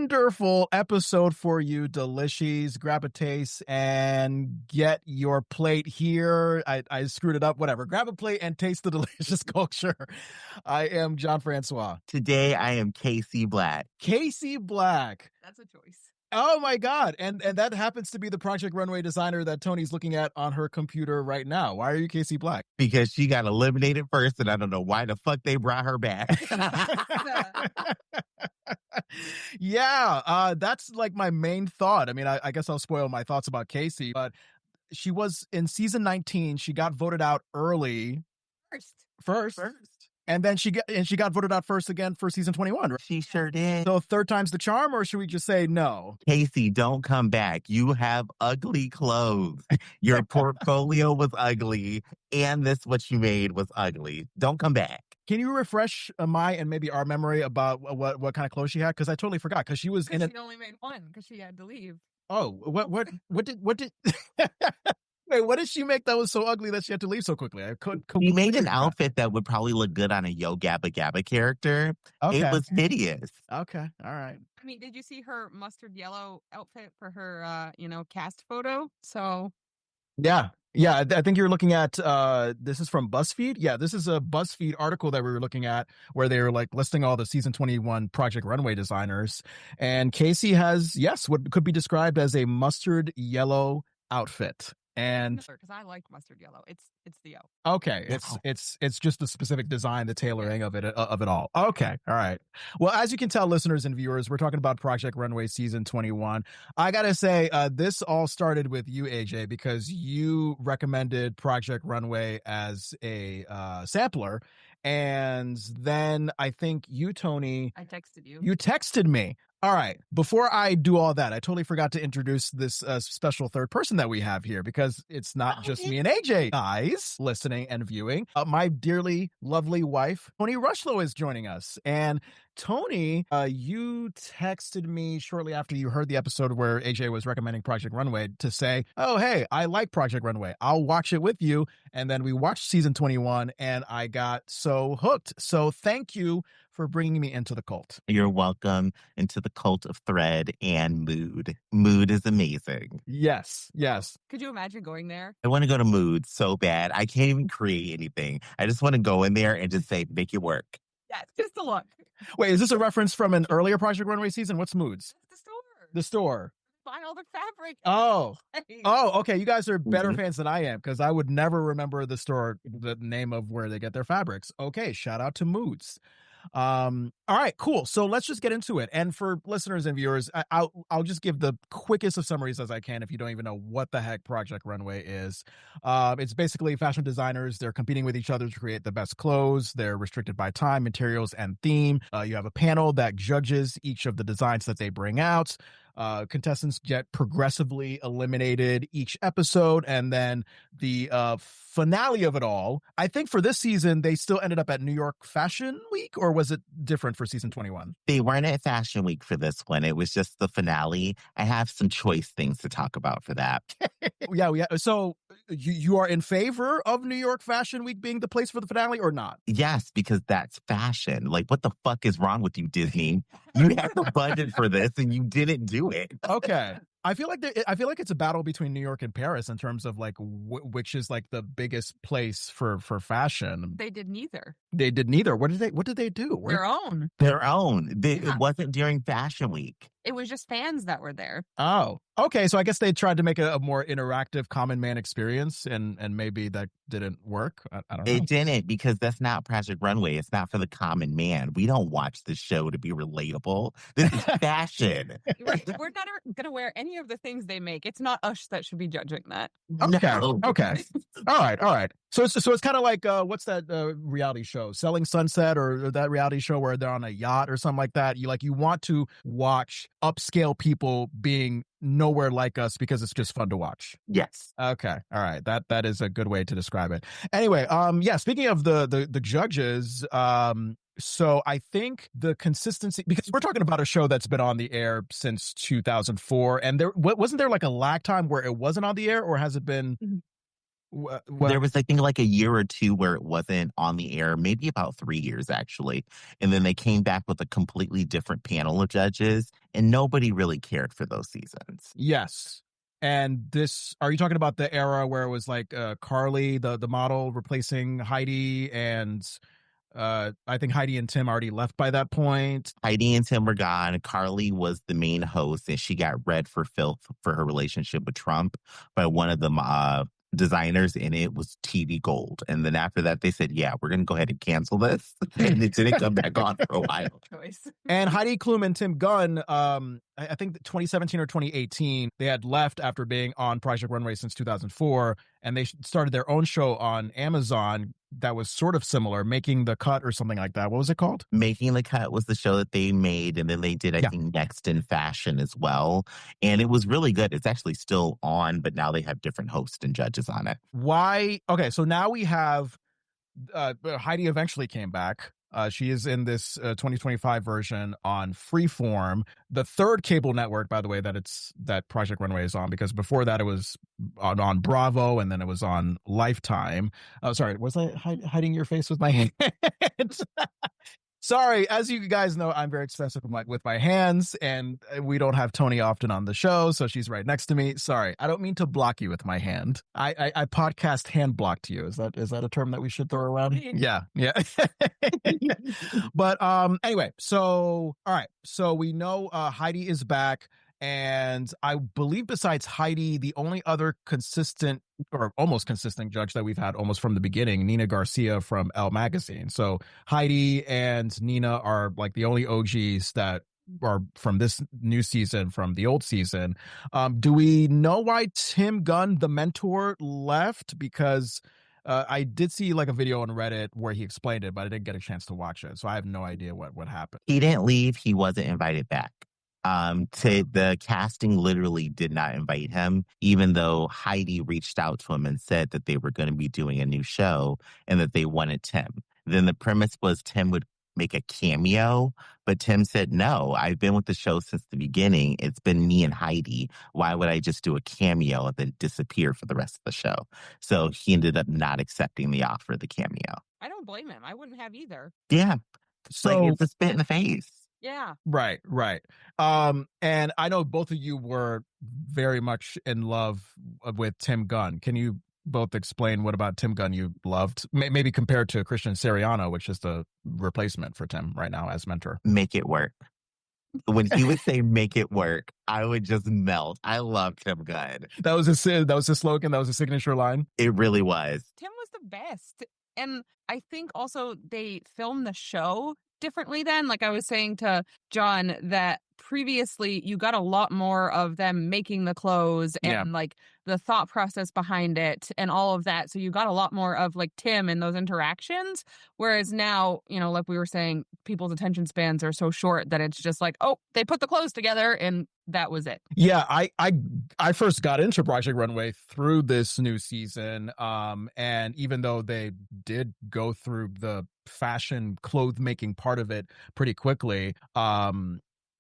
wonderful episode for you, Delishees. Grab a taste and get your plate here. I screwed it up. Whatever. Grab a plate and taste the delicious culture. I am Jon Francois. Today, I am Casey Black. Casey Black. That's a choice. Oh my God. And that happens to be the Project Runway designer that Toni's looking at on her computer right now. Why are you Casey Black? Because she got eliminated first, and I don't know why the fuck they brought her back. Yeah, that's like my main thought. I mean, I guess I'll spoil my thoughts about Casey, but she was in season 19. She got voted out early. First. And then she got voted out first again for season 21. Right? She sure did. So third time's the charm, or should we just say no? Casey, don't come back. You have ugly clothes. Your portfolio was ugly, and what you made was ugly. Don't come back. Can you refresh my and maybe our memory about what kind of clothes she had? Because I totally forgot. Because she was in it. She only made one because she had to leave. Oh, what did? Wait, what did she make that was so ugly that she had to leave so quickly? I couldn't. She made an outfit that would probably look good on a Yo Gabba Gabba character. Okay. It was hideous. Okay, all right. I mean, did you see her mustard yellow outfit for her, cast photo? So. Yeah, I think you're looking at, this is from BuzzFeed. Yeah, this is a BuzzFeed article that we were looking at where they were like listing all the season 21 Project Runway designers. And Casey has, yes, what could be described as a mustard yellow outfit. And because I like mustard yellow, it's the yellow. Okay, it's just the specific design, the tailoring of it all. Okay, all right. Well, as you can tell, listeners and viewers, we're talking about Project Runway season 21. I gotta say, this all started with you, AJ, because you recommended Project Runway as a sampler, and then I think you, Toni, I texted you. You texted me. All right. Before I do all that, I totally forgot to introduce this special third person that we have here, because it's not just me and AJ, guys, listening and viewing. My dearly lovely wife, Toni Rushlow, is joining us. And Toni, you texted me shortly after you heard the episode where AJ was recommending Project Runway to say, oh, hey, I like Project Runway. I'll watch it with you. And then we watched season 21 and I got so hooked. So thank you for bringing me into the cult. You're welcome into the cult of thread and mood. Mood is amazing. Yes. Could you imagine going there? I want to go to mood so bad. I can't even create anything. I just want to go in there and just say, make it work. Yeah, just a look. Wait, is this a reference from an earlier Project Runway season? What's moods? The store. Buy all the fabric. Oh, okay. You guys are better fans than I am, because I would never remember the name of where they get their fabrics. Okay, shout out to Moods. All right, cool. So let's just get into it. And for listeners and viewers, I'll just give the quickest of summaries as I can if you don't even know what the heck Project Runway is. It's basically fashion designers. They're competing with each other to create the best clothes. They're restricted by time, materials, and theme. You have a panel that judges each of the designs that they bring out. Contestants get progressively eliminated each episode, and then the finale of it all, I think for this season, they still ended up at New York Fashion Week, or was it different for season 21? They weren't at Fashion Week for this one. It was just the finale. I have some choice things to talk about for that. Yeah. So you are in favor of New York Fashion Week being the place for the finale or not? Yes, because that's fashion. Like, what the fuck is wrong with you, Disney? You had the budget for this and you didn't do it. Okay. I feel like it's a battle between New York and Paris in terms of like which is like the biggest place for fashion. They did neither. What did they do? Their own. It wasn't during Fashion Week. It was just fans that were there. Oh, okay. So I guess they tried to make a more interactive common man experience, and maybe that didn't work. I don't know. It didn't, because that's not Project Runway. It's not for the common man. We don't watch this show to be relatable. This is fashion. We're not going to wear any of the things they make. It's not us that should be judging that. Okay. No. Okay. All right. So it's kind of like, what's that reality show? Selling Sunset, or that reality show where they're on a yacht or something like that. You want to watch upscale people being nowhere like us because it's just fun to watch. Yes. Okay. All right. That is a good way to describe it. Anyway, yeah, speaking of the judges, so I think the consistency, because we're talking about a show that's been on the air since 2004, and wasn't there like a lag time where it wasn't on the air, or has it been? There was, I think, like a year or two where it wasn't on the air, maybe about 3 years actually. And then they came back with a completely different panel of judges, and nobody really cared for those seasons. Yes. And are you talking about the era where it was like Carly, the model, replacing Heidi, and I think Heidi and Tim already left by that point. Heidi and Tim were gone. Carly was the main host, and she got read for filth for her relationship with Trump by one of the designers, and it was TV gold. And then after that, they said, yeah, we're going to go ahead and cancel this. And it didn't come back on for a while. And Heidi Klum and Tim Gunn, I think 2017 or 2018, they had left after being on Project Runway since 2004, and they started their own show on Amazon that was sort of similar, Making the Cut or something like that. What was it called? Making the Cut was the show that they made, and then they did, I think, Next in Fashion as well. And it was really good. It's actually still on, but now they have different hosts and judges on it. Why? Okay, so now we have Heidi eventually came back. She is in this 2025 version on Freeform, the third cable network, by the way, that Project Runway is on, because before that it was on Bravo, and then it was on Lifetime. Oh, sorry, was I hiding your face with my hands? Sorry, as you guys know, I'm very expensive with my hands, and we don't have Toni often on the show, so she's right next to me. Sorry, I don't mean to block you with my hand. I podcast hand blocked you. Is that a term that we should throw around? Yeah. But anyway, so all right, so we know Heidi is back. And I believe besides Heidi, the only other consistent or almost consistent judge that we've had almost from the beginning, Nina Garcia from Elle Magazine. So Heidi and Nina are like the only OGs that are from this new season, from the old season. Do we know why Tim Gunn, the mentor, left? Because I did see like a video on Reddit where he explained it, but I didn't get a chance to watch it. So I have no idea what happened. He didn't leave. He wasn't invited back. The casting literally did not invite him, even though Heidi reached out to him and said that they were going to be doing a new show and that they wanted Tim. Then the premise was Tim would make a cameo, but Tim said, no, I've been with the show since the beginning. It's been me and Heidi. Why would I just do a cameo and then disappear for the rest of the show? So he ended up not accepting the offer of the cameo. I don't blame him. I wouldn't have either. Yeah. So like, it's a spit in the face. Yeah. Right. And I know both of you were very much in love with Tim Gunn. Can you both explain what about Tim Gunn you loved? Maybe compared to Christian Siriano, which is the replacement for Tim right now as mentor. Make it work. When he would say "make it work," I would just melt. I love Tim Gunn. That was his slogan. That was his signature line. It really was. Tim was the best. And I think also they filmed the show differently then. Like I was saying to John, that previously you got a lot more of them making the clothes and like the thought process behind it and all of that. So you got a lot more of like Tim in those interactions. Whereas now, like we were saying, people's attention spans are so short that it's just like, oh, they put the clothes together and that was it. Yeah, I first got into Project Runway through this new season. And even though they did go through the fashion clothes making part of it pretty quickly,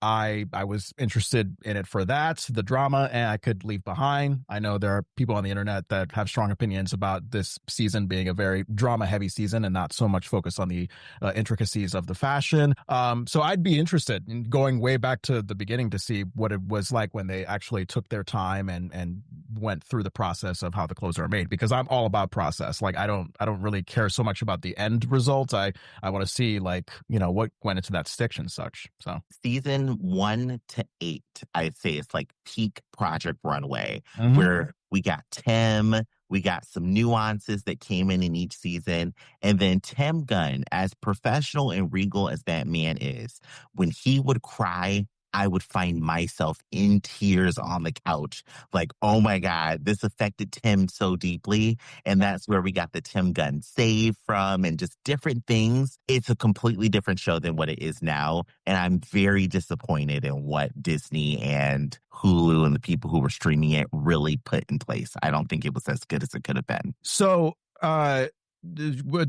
I was interested in it for that, the drama, and I could leave behind. I know there are people on the internet that have strong opinions about this season being a very drama-heavy season and not so much focused on the intricacies of the fashion. So I'd be interested in going way back to the beginning to see what it was like when they actually took their time and went through the process of how the clothes are made, because I'm all about process. Like I don't really care so much about the end result. I want to see like, what went into that stitch and such. So season 1 to 8, I'd say it's like peak Project Runway, where we got Tim, we got some nuances that came in each season, and then Tim Gunn, as professional and regal as that man is, when he would cry, I would find myself in tears on the couch. Like, oh my God, this affected Tim so deeply. And that's where we got the Tim Gunn save from and just different things. It's a completely different show than what it is now. And I'm very disappointed in what Disney and Hulu and the people who were streaming it really put in place. I don't think it was as good as it could have been. So the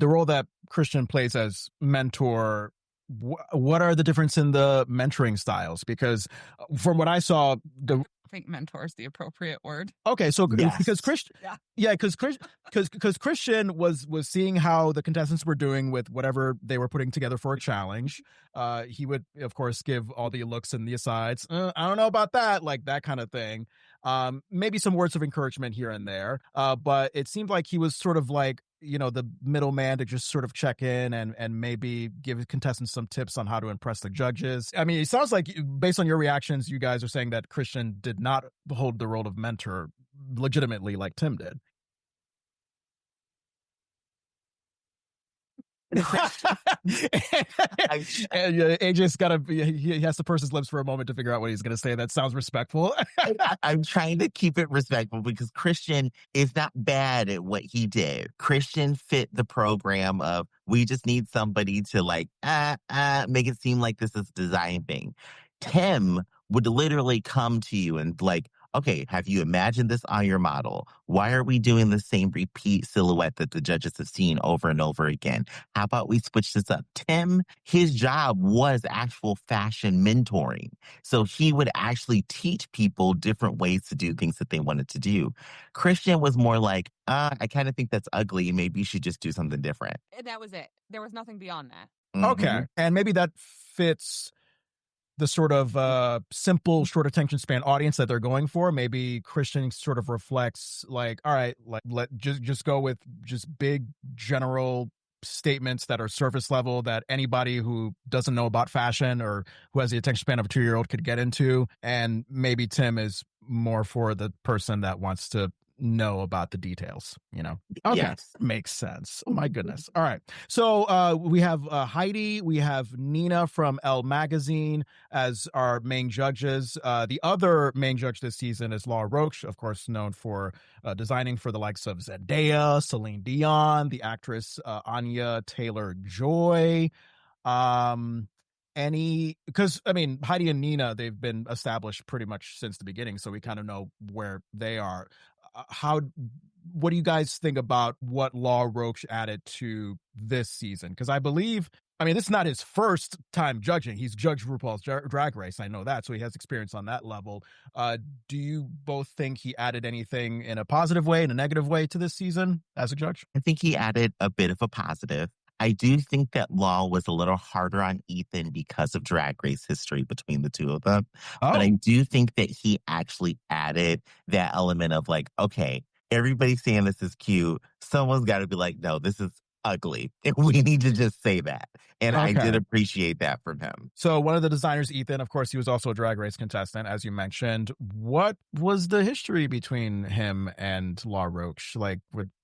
role that Christian plays as mentor, what are the difference in the mentoring styles? Because from what I saw, think mentor is the appropriate word. Okay, so Yes. because Christian was seeing how the contestants were doing with whatever they were putting together for a challenge. He would, of course, give all the looks and the asides. I don't know about that, like that kind of thing. Maybe some words of encouragement here and there. But it seemed like he was sort of like, the middleman to just sort of check in and maybe give contestants some tips on how to impress the judges. I mean, it sounds like, based on your reactions, you guys are saying that Christian did not hold the role of mentor legitimately like Tim did. AJ's gotta he has to purse his lips for a moment to figure out what he's gonna say. That sounds respectful. I'm trying to keep it respectful because Christian is not bad at what he did. Christian fit the program of, we just need somebody to like make it seem like this is a design thing. Tim would literally come to you and like, okay, have you imagined this on your model? Why are we doing the same repeat silhouette that the judges have seen over and over again? How about we switch this up? Tim, his job was actual fashion mentoring. So he would actually teach people different ways to do things that they wanted to do. Christian was more like, I kind of think that's ugly. Maybe you should just do something different. And that was it. There was nothing beyond that. Mm-hmm. Okay. And maybe that fits the sort of simple, short attention span audience that they're going for. Maybe Christian sort of reflects like, all right, let just go with just big general statements that are surface level that anybody who doesn't know about fashion or who has the attention span of a 2-year-old could get into. And maybe Tim is more for the person that wants to know about the details, Okay. Yes. Makes sense. Oh my goodness. All right. So we have Heidi, we have Nina from Elle Magazine as our main judges. The other main judge this season is Laura Roach, of course, known for designing for the likes of Zendaya, Celine Dion, the actress Anya Taylor-Joy. Because I mean, Heidi and Nina, they've been established pretty much since the beginning, so we kind of know where they are. What do you guys think about what Law Roach added to this season? Because I believe, this is not his first time judging. He's judged RuPaul's Drag Race. I know that. So he has experience on that level. Do you both think he added anything in a positive way, in a negative way to this season as a judge? I think he added a bit of a positive. I do think that Law was a little harder on Ethan because of Drag Race history between the two of them. Oh. But I do think that he actually added that element of like, okay, everybody's saying this is cute. Someone's got to be like, no, this is ugly. We need to just say that. And I did appreciate that from him. So one of the designers, Ethan, of course, he was also a Drag Race contestant, as you mentioned. What was the history between him and Law Roach? Like,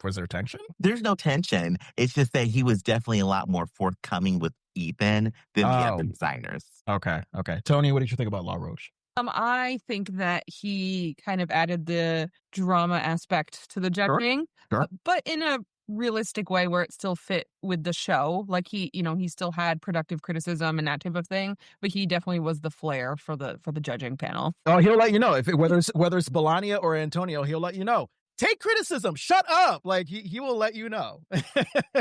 was there tension? There's no tension. It's just that he was definitely a lot more forthcoming with Ethan than the other designers. Okay. Toni, what did you think about Law Roach? I think that he kind of added the drama aspect to the judging, Sure. But in a realistic way where it still fit with the show. Like he still had productive criticism and that type of thing, but he definitely was the flair for the judging panel. Oh, he'll let you know whether it's Melania or Antonio. He'll let you know. Take criticism. Shut up. Like he will let you know.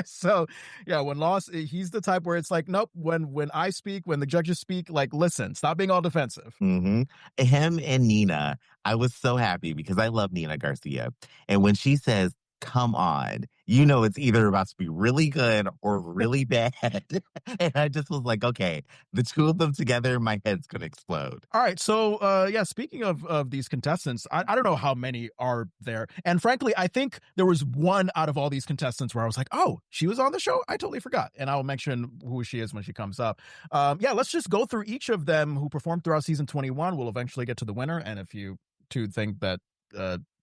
So yeah, when he's the type where it's like, nope. When I speak, when the judges speak, like listen, stop being all defensive. Mm-hmm. Him and Nina, I was so happy because I love Nina Garcia, and when she says, "Come on," it's either about to be really good or really bad. And I just was like, okay, the two of them together, my head's going to explode. All right. So, speaking of these contestants, I don't know how many are there. And frankly, I think there was one out of all these contestants where I was like, oh, she was on the show? I totally forgot. And I'll mention who she is when she comes up. Let's just go through each of them who performed throughout season 21. We'll eventually get to the winner. And if you two think that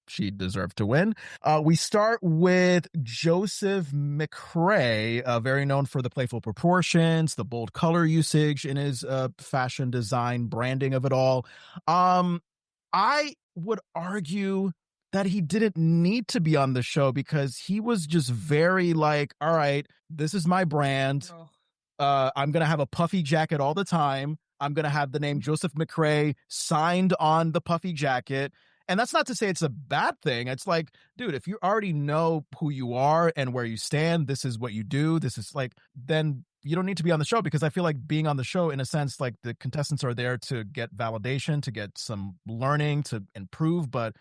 she deserved to win. We start with Joseph McCrae, very known for the playful proportions, the bold color usage in his fashion design, branding of it all. I would argue that he didn't need to be on the show because he was just very like, all right, this is my brand. I'm going to have a puffy jacket all the time. I'm going to have the name Joseph McCrae signed on the puffy jacket. And that's not to say it's a bad thing. It's like, dude, if you already know who you are and where you stand, this is what you do. This is like, then you don't need to be on the show, because I feel like being on the show, in a sense, like the contestants are there to get validation, to get some learning, to improve. But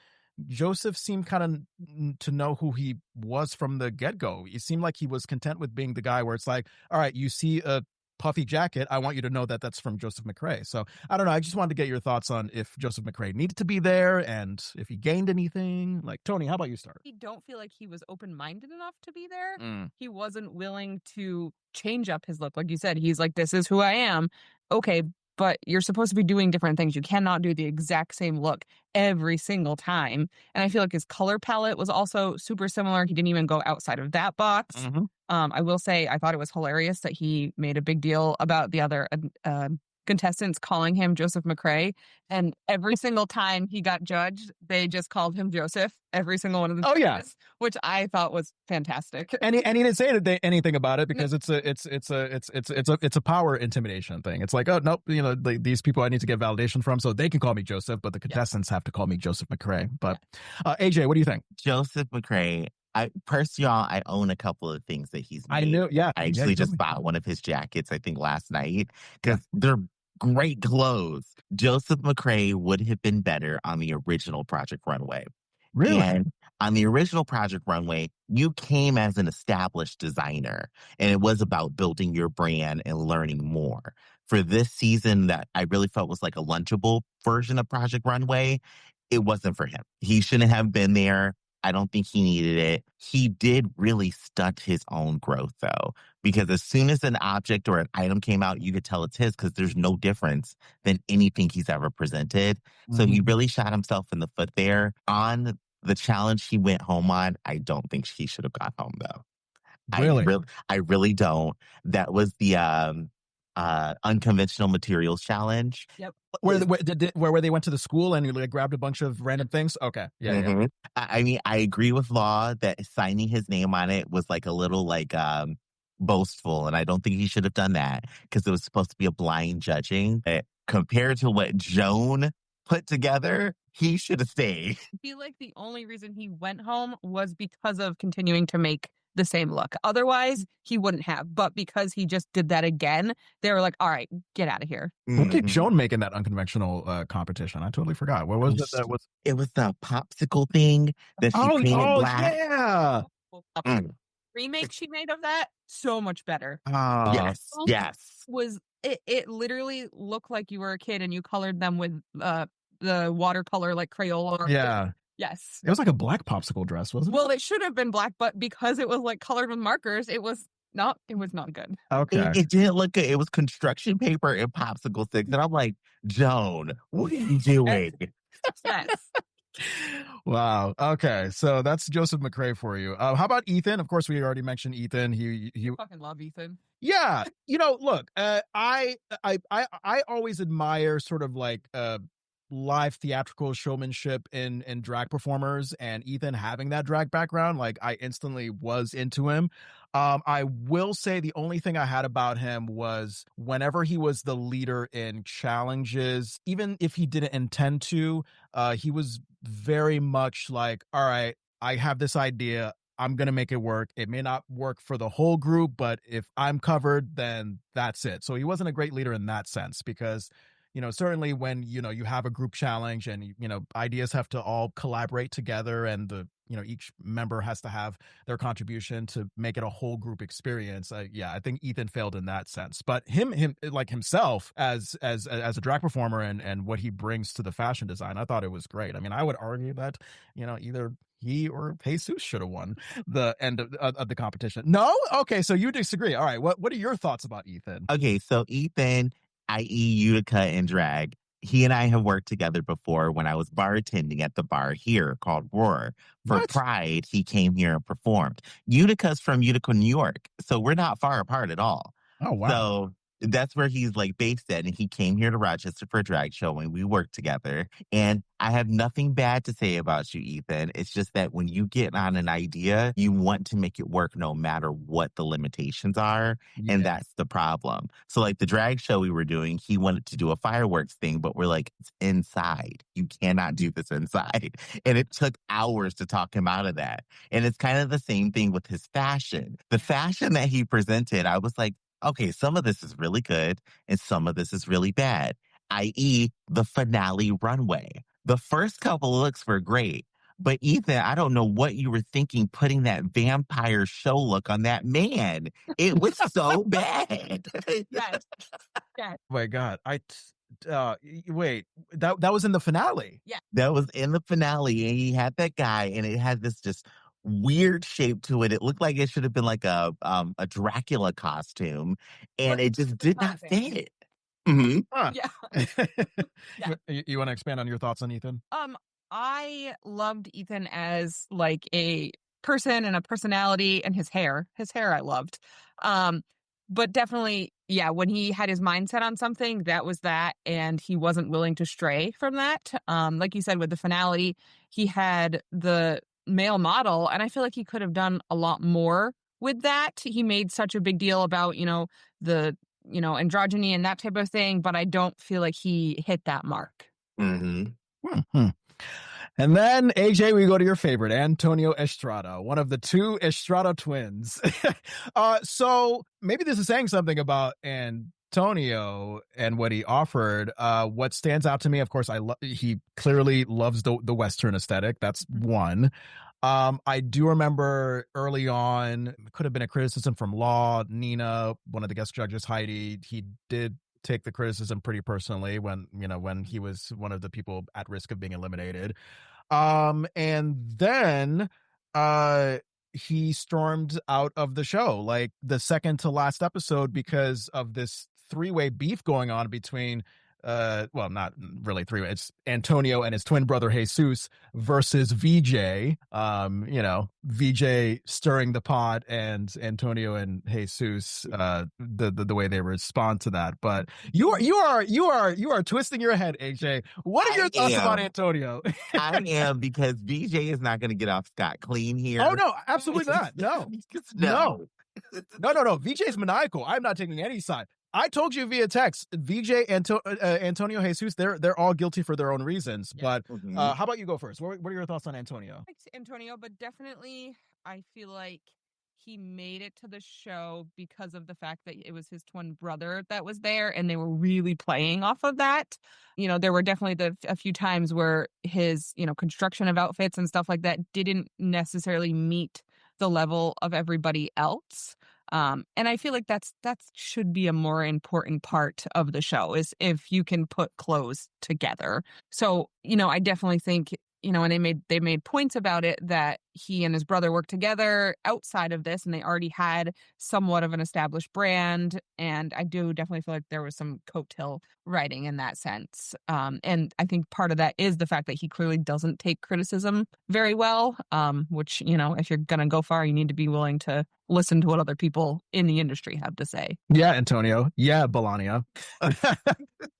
Joseph seemed kind of to know who he was from the get-go. He seemed like he was content with being the guy where it's like, all right, you see a puffy jacket, I want you to know that that's from Joseph McCrae. So I don't know. I just wanted to get your thoughts on if Joseph McCrae needed to be there and if he gained anything. Like, Toni, how about you start? I don't feel like he was open-minded enough to be there. Mm. He wasn't willing to change up his look. Like you said, he's like, this is who I am. Okay, but you're supposed to be doing different things. You cannot do the exact same look every single time. And I feel like his color palette was also super similar. He didn't even go outside of that box. Mm-hmm. I will say I thought it was hilarious that he made a big deal about the other contestants calling him Joseph McCrae. And every single time he got judged, they just called him Joseph. Every single one of the judges, which I thought was fantastic. And he didn't say anything about it, because it's a power intimidation thing. It's like, oh nope, these people I need to get validation from, so they can call me Joseph, but the contestants have to call me Joseph McCrae. But AJ, what do you think? Joseph McCrae. I own a couple of things that he's made. I actually just bought one of his jackets, I think last night, because they're great clothes. Joseph McCrae would have been better on the original Project Runway. Really? And on the original Project Runway, you came as an established designer, and it was about building your brand and learning more. For this season, that I really felt was like a lunchable version of Project Runway, it wasn't for him. He shouldn't have been there. I don't think he needed it. He did really stunt his own growth, though, because as soon as an object or an item came out, you could tell it's his, because there's no difference than anything he's ever presented. Mm-hmm. So he really shot himself in the foot there. On the challenge he went home on, I don't think he should have got home, though. Really? I really don't. That was the unconventional materials challenge. Yep. Where they went to the school and like grabbed a bunch of random things. Okay. Yeah. Mm-hmm. I mean, I agree with Law that signing his name on it was like a little like boastful, and I don't think he should have done that, because it was supposed to be a blind judging. Compared to what Joan put together, he should have stayed. I feel like the only reason he went home was because of continuing to make the same look. Otherwise, he wouldn't have. But because he just did that again, they were like, all right, get out of here. What did Joan make in that unconventional competition? I totally forgot. What was it? It was the popsicle thing that she painted black. Yeah. Remake she made of that, so much better. Yes. It literally looked like you were a kid and you colored them with the watercolor like Crayola. Yeah. Yes. It was like a black popsicle dress, wasn't it? Well, it should have been black, but because it was like colored with markers, it was not good. Okay. It didn't look good. It was construction paper and popsicle sticks. And I'm like, Joan, what are you doing? Yes. Wow. Okay. So that's Joseph McCrae for you. How about Ethan? Of course, we already mentioned Ethan. He fucking love Ethan. Yeah. Look, I always admire sort of like live theatrical showmanship in drag performers, and Ethan having that drag background, like I instantly was into him. I will say the only thing I had about him was whenever he was the leader in challenges, even if he didn't intend to, he was very much like, all right, I have this idea, I'm going to make it work. It may not work for the whole group, but if I'm covered, then that's it. So he wasn't a great leader in that sense, because certainly when, you have a group challenge and, ideas have to all collaborate together, and each member has to have their contribution to make it a whole group experience. I think Ethan failed in that sense, but him like himself as a drag performer and what he brings to the fashion design, I thought it was great. I mean, I would argue that, either he or Jesus should have won the end of the competition. No? Okay. So you disagree. All right. What are your thoughts about Ethan? Okay. So Ethan, i.e. Utica in drag, he and I have worked together before when I was bartending at the bar here called Roar. For Pride, he came here and performed. Utica's from Utica, New York, so we're not far apart at all. Oh, wow. So that's where he's like based at, and he came here to Rochester for a drag show and we worked together. And I have nothing bad to say about you, Ethan. It's just that when you get on an idea, you want to make it work no matter what the limitations are. Yeah. And that's the problem. So like the drag show we were doing, he wanted to do a fireworks thing, but we're like, it's inside. You cannot do this inside. And it took hours to talk him out of that. And it's kind of the same thing with his fashion. The fashion that he presented, I was like, okay, some of this is really good and some of this is really bad, i.e., the finale runway. The first couple looks were great, but Ethan, I don't know what you were thinking putting that vampire show look on that man. It was so bad. Yes. Oh my God. Wait, that was in the finale. Yeah. That was in the finale, and he had that guy, and it had this just weird shape to it. It looked like it should have been like a Dracula costume, and But it just did not classic. fit. Mhm. Huh. Yeah. Yeah. You want to expand on your thoughts on Ethan? I loved Ethan as like a person and a personality, and his hair. His hair I loved. But definitely, yeah, when he had his mindset on something, that was that, and he wasn't willing to stray from that. Like you said, with the finale, he had the male model, and I feel like he could have done a lot more with that. He made such a big deal about, the, androgyny and that type of thing, but I don't feel like he hit that mark. Mhm. Hmm. And then, AJ, we go to your favorite, Antonio Estrada, one of the two Estrada twins. So maybe this is saying something about Antonio and what he offered. What stands out to me, of course, he clearly loves the Western aesthetic. That's one. I do remember early on, it could have been a criticism from Law, Nina, one of the guest judges, Heidi. He did take the criticism pretty personally when he was one of the people at risk of being eliminated. And then he stormed out of the show like the second to last episode because of this three-way beef going on between well, not really three-way, it's Antonio and his twin brother Jesus versus VJ. VJ stirring the pot, and Antonio and Jesus, the way they respond to that. But you are twisting your head, AJ. What are your thoughts about Antonio? I am, because VJ is not going to get off scot clean here. Oh no, absolutely not. No. No. VJ's maniacal. I'm not taking any side. I told you via text, VJ, Antonio, Jesus, they're all guilty for their own reasons. Yeah. But how about you go first? What are your thoughts on Antonio? I liked Antonio, but definitely I feel like he made it to the show because of the fact that it was his twin brother that was there, and they were really playing off of that. There were definitely a few times where his, construction of outfits and stuff like that didn't necessarily meet the level of everybody else. And I feel like that should be a more important part of the show, is if you can put clothes together. So, I definitely think, and they made points about it, that he and his brother worked together outside of this, and they already had somewhat of an established brand. And I do definitely feel like there was some coattail writing in that sense. And I think part of that is the fact that he clearly doesn't take criticism very well, which, if you're going to go far, you need to be willing to listen to what other people in the industry have to say. Yeah, Antonio. Yeah, Belania.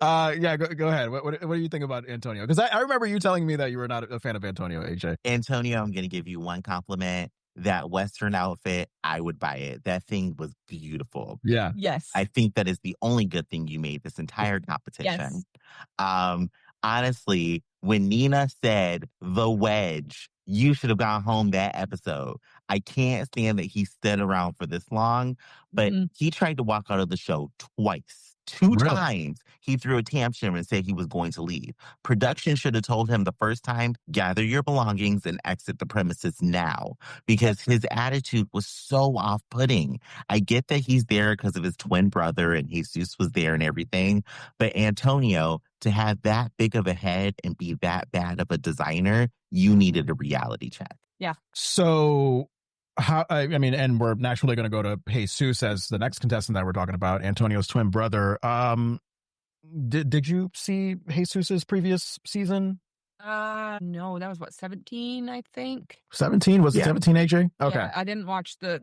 Yeah, go ahead. What do you think about Antonio? Because I remember you telling me that you were not a fan of Antonio, AJ. Antonio, I'm going to give you one compliment. That Western outfit, I would buy it. That thing was beautiful. Yeah. Yes. I think that is the only good thing you made this entire competition. Yes. Honestly, when Nina said the wedge, you should have gone home that episode. I can't stand that he stood around for this long, but he tried to walk out of the show twice. Two times he threw a tantrum and said he was going to leave. Production should have told him the first time, gather your belongings and exit the premises now, because his attitude was so off-putting. I get that he's there because of his twin brother and Jesus was there and everything, but Antonio, to have that big of a head and be that bad of a designer, you needed a reality check. Yeah. So and we're naturally going to go to Jesus as the next contestant that we're talking about, Antonio's twin brother. Did you see Jesus's previous season? No, that was 17, I think. 17? Was it 17, AJ? Okay. Yeah, I didn't watch the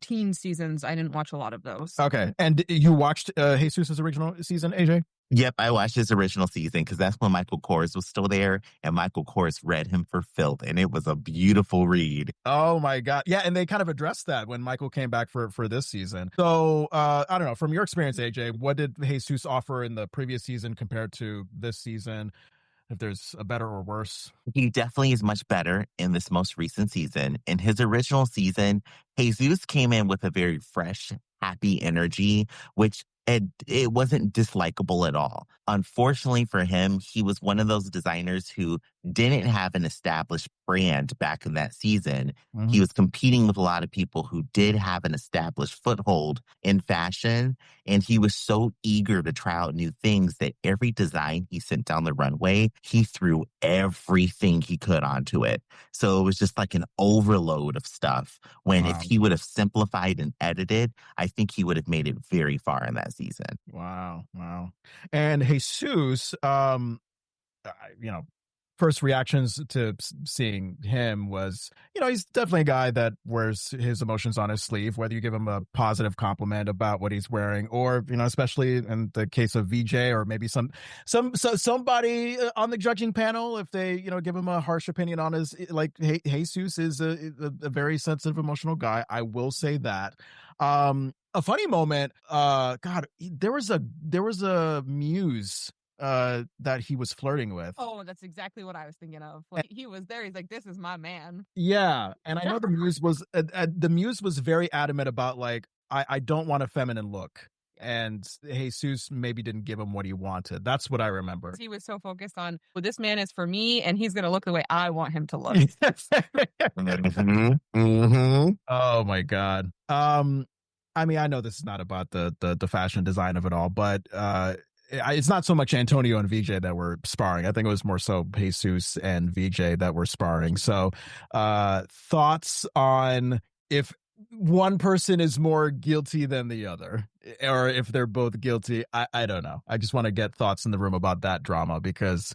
teen seasons. I didn't watch a lot of those. Okay. And you watched Jesus's original season, AJ? Yep, I watched his original season because that's when Michael Kors was still there, and Michael Kors read him for filth, and it was a beautiful read. Oh my God. Yeah, and they kind of addressed that when Michael came back for this season. So, I don't know, from your experience, AJ, what did Jesus offer in the previous season compared to this season? if there's a better or worse. He definitely is much better in this most recent season. In his original season, Jesus came in with a very fresh, happy energy, which it wasn't dislikable at all. Unfortunately for him, he was one of those designers who didn't have an established brand back in that season. Mm-hmm. He was competing with a lot of people who did have an established foothold in fashion. And he was so eager to try out new things that every design he sent down the runway, he threw everything he could onto it. So it was just like an overload of stuff. When if he would have simplified and edited, I think he would have made it very far in that season. Wow. And Jesus, first reactions to seeing him was, he's definitely a guy that wears his emotions on his sleeve, whether you give him a positive compliment about what he's wearing, or, especially in the case of VJ, or maybe somebody on the judging panel, if they, give him a harsh opinion on his, like, Jesus is a very sensitive, emotional guy. I will say that. A funny moment, God, there was a muse that he was flirting with. Oh, that's exactly what I was thinking of. Like, he was there. He's like, "This is my man." Yeah, and I know the muse was very adamant about, like, I don't want a feminine look, and Jesus maybe didn't give him what he wanted. That's what I remember. He was so focused on, well, this man is for me, and he's gonna look the way I want him to look. Oh my God. I mean, I know this is not about the fashion design of it all, but it's not so much Antonio and VJ that were sparring. I think it was more so Jesus and VJ that were sparring. So thoughts on if one person is more guilty than the other, or if they're both guilty. I don't know. I just want to get thoughts in the room about that drama, because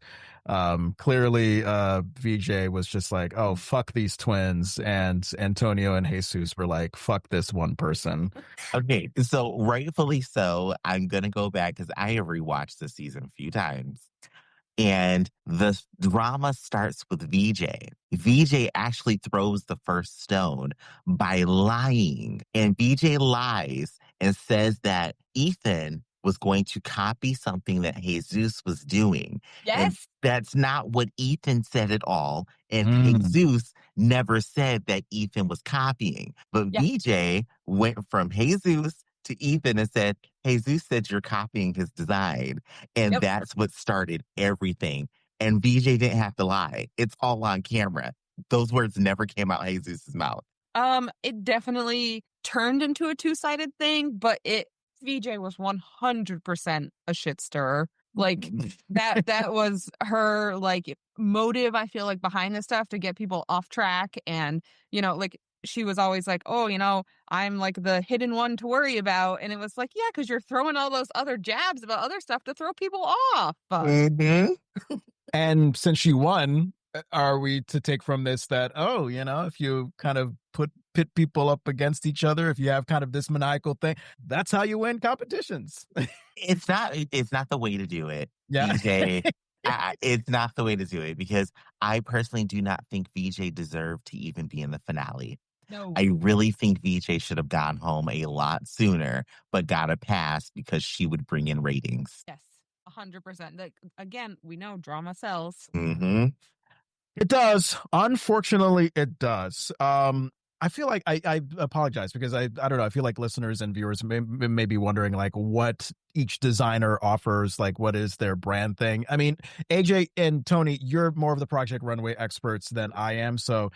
clearly VJ was just like, oh, fuck these twins, and Antonio and Jesus were like, fuck this one person. Okay, so rightfully so, I'm gonna go back because I have rewatched this season a few times. And the drama starts with VJ. VJ actually throws the first stone by lying. And VJ lies and says that Ethan was going to copy something that Jesus was doing. Yes. And that's not what Ethan said at all. And Jesus never said that Ethan was copying. But VJ went from Jesus to Ethan and said, Jesus said you're copying his design. And that's what started everything. And VJ didn't have to lie. It's all on camera. Those words never came out Jesus' mouth. It definitely turned into a two-sided thing, but VJ was 100% a shit stirrer. Like, that was her, like, motive, I feel like, behind this stuff, to get people off track. And, like, she was always like, oh, I'm like the hidden one to worry about. And it was like, yeah, because you're throwing all those other jabs about other stuff to throw people off. And since she won, are we to take from this that, if you kind of pit people up against each other, if you have kind of this maniacal thing, that's how you win competitions? It's not the way to do it. Yeah. VJ, it's not the way to do it, because I personally do not think VJ deserved to even be in the finale. No. I really think VJ should have gone home a lot sooner, but got a pass because she would bring in ratings. Yes, 100%. Like, again, we know drama sells. Mm-hmm. It does. Unfortunately, it does. I feel like I apologize, because I don't know. I feel like listeners and viewers may be wondering, like, what each designer offers, like, what is their brand thing. I mean, AJ and Toni, you're more of the Project Runway experts than I am. So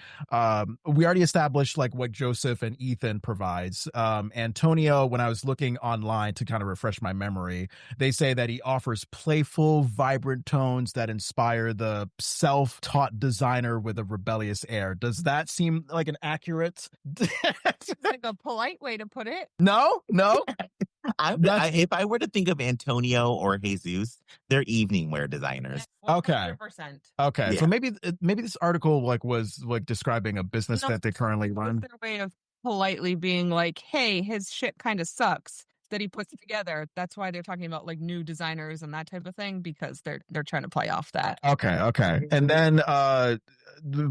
we already established, like, what Joseph and Ethan provides. Antonio, when I was looking online to kind of refresh my memory, they say that he offers playful, vibrant tones that inspire the self-taught designer with a rebellious air. Does that seem like an accurate? It's like a polite way to put it. No. If I were to think of Antonio or Jesus, they're evening wear designers. 100%. Okay. Yeah. So maybe this article was describing a business that they currently run. It's their way of politely being like, hey, his shit kind of sucks that he puts together. That's why they're talking about, like, new designers and that type of thing, because they're trying to play off that. Okay. And then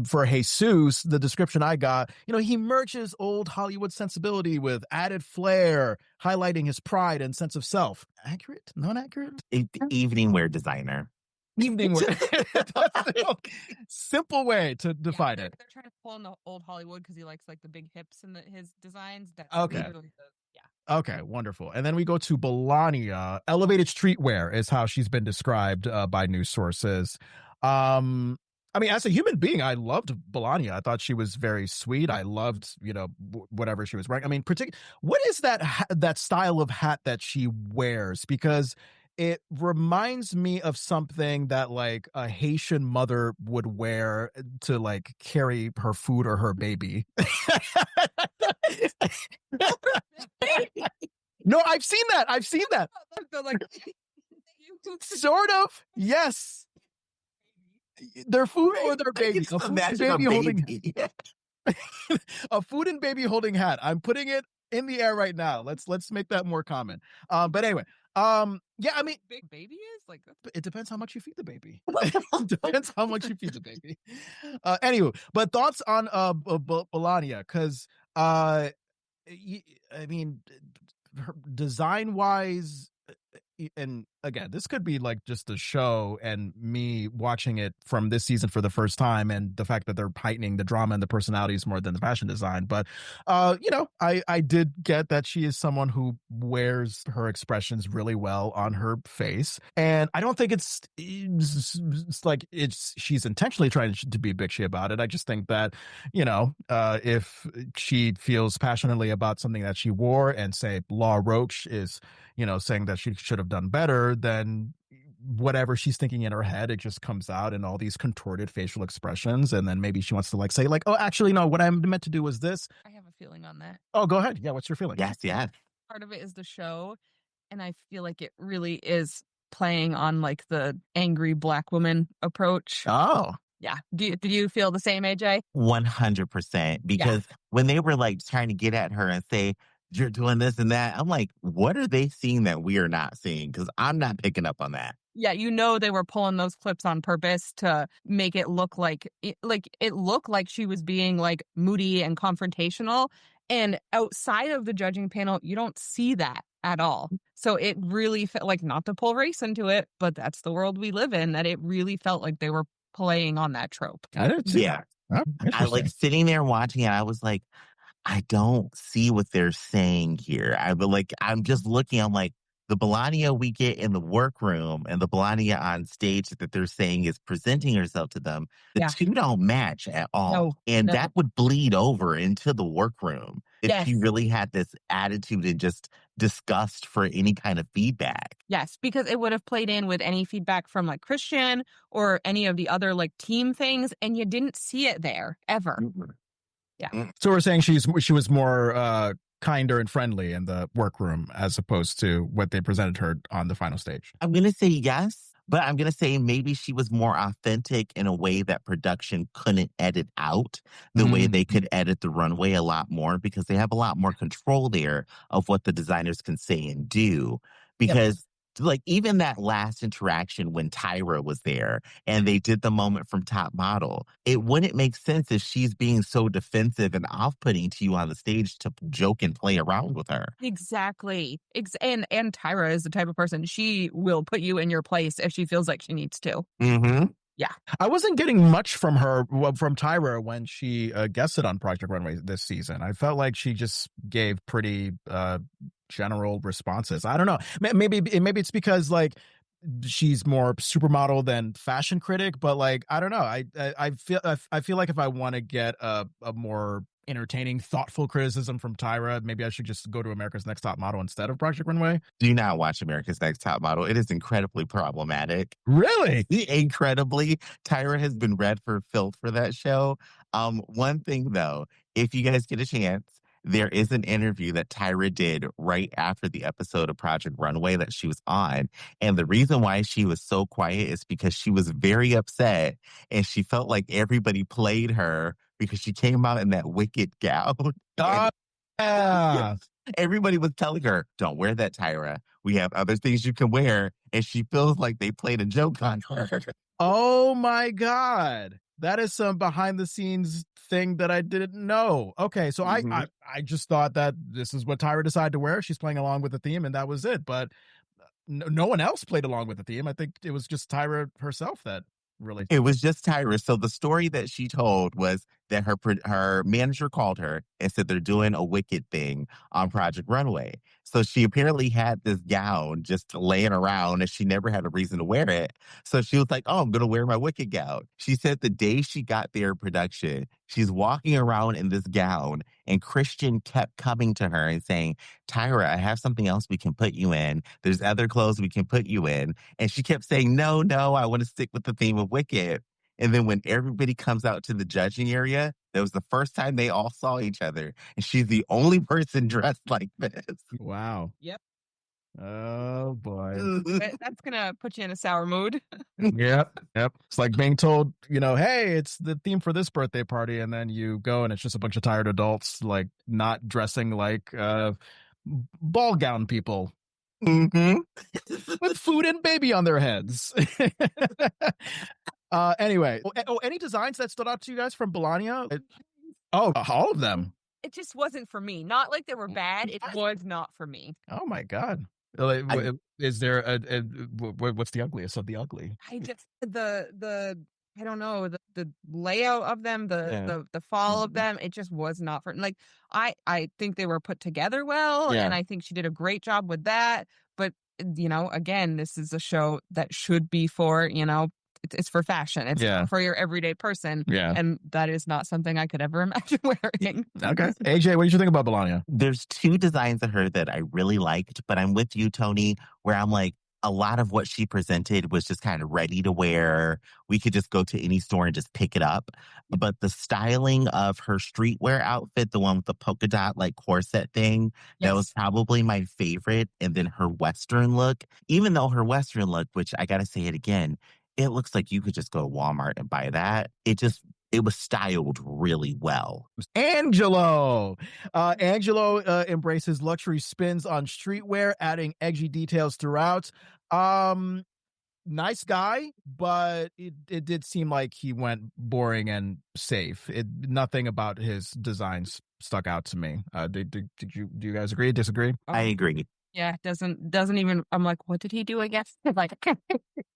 for Jesus, the description I got, he merges old Hollywood sensibility with added flair, highlighting his pride and sense of self. Accurate? Non-accurate? Evening wear designer. evening wear. That's the simple way to define it. They're trying to pull in the old Hollywood because he likes like the big hips in his designs. That's Okay. literally Okay, wonderful. And then we go to Melania. Elevated streetwear is how she's been described by news sources. I mean, as a human being, I loved Melania. I thought she was very sweet. I loved, whatever she was wearing. I mean, what is that style of hat that she wears? Because it reminds me of something that like a Haitian mother would wear to like carry her food or her baby. No, I've seen that. Sort of. Yes. Their food or their baby. A food and baby holding a food and baby holding hat. I'm putting it in the air right now. Let's make that more common. But anyway, yeah, I mean, big baby is like it depends how much you feed the baby. It depends how much you feed the baby. Anywho, but thoughts on Melania, because I mean, design wise, and again, this could be like just a show and me watching it from this season for the first time, and the fact that they're heightening the drama and the personalities more than the fashion design. But I did get that she is someone who wears her expressions really well on her face, and I don't think it's like she's intentionally trying to be bitchy about it. I just think that if she feels passionately about something that she wore, and say Law Roach is saying that she should have done better, then whatever she's thinking in her head, it just comes out in all these contorted facial expressions. And then maybe she wants to like say like, oh, actually, no, what I meant to do was this. I have a feeling on that. Oh, go ahead. Yeah. What's your feeling? Yes. Part of it is the show. And I feel like it really is playing on like the angry Black woman approach. Oh. Yeah. Did you feel the same, AJ? 100%. Because when they were like trying to get at her and say, you're doing this and that, I'm like, what are they seeing that we are not seeing? Because I'm not picking up on that. Yeah, they were pulling those clips on purpose to make it look like it looked like she was being like moody and confrontational. And outside of the judging panel, you don't see that at all. So it really felt like, not to pull race into it, but that's the world we live in, that it really felt like they were playing on that trope. I did too. Yeah. I like sitting there watching it. I was like, I don't see what they're saying here. I'm just looking, I'm like, the Melania we get in the workroom and the Melania on stage that they're saying is presenting herself to them, the two don't match at all. That would bleed over into the workroom if she really had this attitude and just disgust for any kind of feedback. Yes, because it would have played in with any feedback from like Christian or any of the other like team things, and you didn't see it there ever. Mm-hmm. Yeah. So we're saying she was more kinder and friendly in the workroom as opposed to what they presented her on the final stage. I'm going to say yes, but I'm going to say maybe she was more authentic in a way that production couldn't edit out the way they could edit the runway a lot more, because they have a lot more control there of what the designers can say and do. Because like even that last interaction when Tyra was there and they did the moment from Top Model, it wouldn't make sense if she's being so defensive and off-putting to you on the stage to joke and play around with her. Exactly. And Tyra is the type of person, she will put you in your place if she feels like she needs to. Mm-hmm. Yeah. I wasn't getting much from Tyra when she guested on Project Runway this season. I felt like she just gave pretty general responses. I don't know. Maybe it's because like she's more supermodel than fashion critic, but like I don't know. I feel like if I want to get a more entertaining, thoughtful criticism from Tyra, maybe I should just go to America's Next Top Model instead of Project Runway. Do not watch America's Next Top Model. It is incredibly problematic. Really? Incredibly. Tyra has been read for filth for that show. One thing though, if you guys get a chance, there is an interview that Tyra did right after the episode of Project Runway that she was on. And the reason why she was so quiet is because she was very upset and she felt like everybody played her because she came out in that wicked gown. Everybody was telling her, don't wear that, Tyra. We have other things you can wear. And she feels like they played a joke on her. Oh my God. That is some behind the scenes thing that I didn't know. Okay, so I just thought that this is what Tyra decided to wear. She's playing along with the theme and that was it. But no one else played along with the theme. I think it was just Tyra herself that really. It was just Tyra. So the story that she told was that her manager called her and said they're doing a Wicked thing on Project Runway. So she apparently had this gown just laying around and she never had a reason to wear it. So she was like, oh, I'm going to wear my Wicked gown. She said the day she got there in production, she's walking around in this gown and Christian kept coming to her and saying, Tyra, I have something else we can put you in. There's other clothes we can put you in. And she kept saying, no, I want to stick with the theme of Wicked. And then when everybody comes out to the judging area, that was the first time they all saw each other. And she's the only person dressed like this. Wow. Yep. Oh, boy. That's going to put you in a sour mood. Yep. It's like being told, hey, it's the theme for this birthday party. And then you go and it's just a bunch of tired adults, like not dressing like ball gown people. Mm-hmm. With food and baby on their heads. Anyway, any designs that stood out to you guys from Bologna? All of them. It just wasn't for me. Not like they were bad. It was not for me. Oh my God. Is there what's the ugliest of the ugly? I just I don't know, the layout of them, the fall of them, it just was not for, like, I think they were put together well, and I think she did a great job with that. But, again, this is a show that should be for, it's for fashion. It's not for your everyday person. Yeah. And that is not something I could ever imagine wearing. Okay. AJ, what did you think about Bologna? There's two designs of her that I really liked, but I'm with you, Toni, where I'm like, a lot of what she presented was just kind of ready to wear. We could just go to any store and just pick it up. But the styling of her streetwear outfit, the one with the polka dot like corset thing, that was probably my favorite. And then her Western look, even though her Western look, which I got to say it again, it looks like you could just go to Walmart and buy that. It was styled really well. Angelo embraces luxury spins on streetwear, adding edgy details throughout. Nice guy, but it did seem like he went boring and safe. Nothing about his designs stuck out to me. Do you guys agree? Disagree? I agree. Yeah, doesn't even. I'm like, what did he do? I guess like,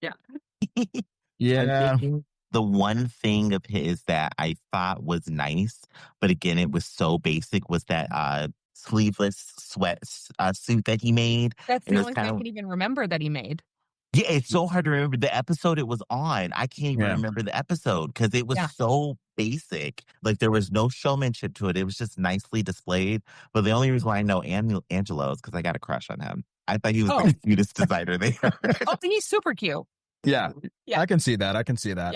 yeah. Yeah. The one thing of his that I thought was nice, but again, it was so basic, was that sleeveless sweat suit that he made. That's the only thing I can even remember that he made. Yeah, it's so hard to remember the episode it was on. I can't even remember the episode because it was so basic. Like, there was no showmanship to it. It was just nicely displayed. But the only reason why I know Angelo is because I got a crush on him. I thought he was the cutest designer there. Oh, he's super cute. Yeah. I can see that.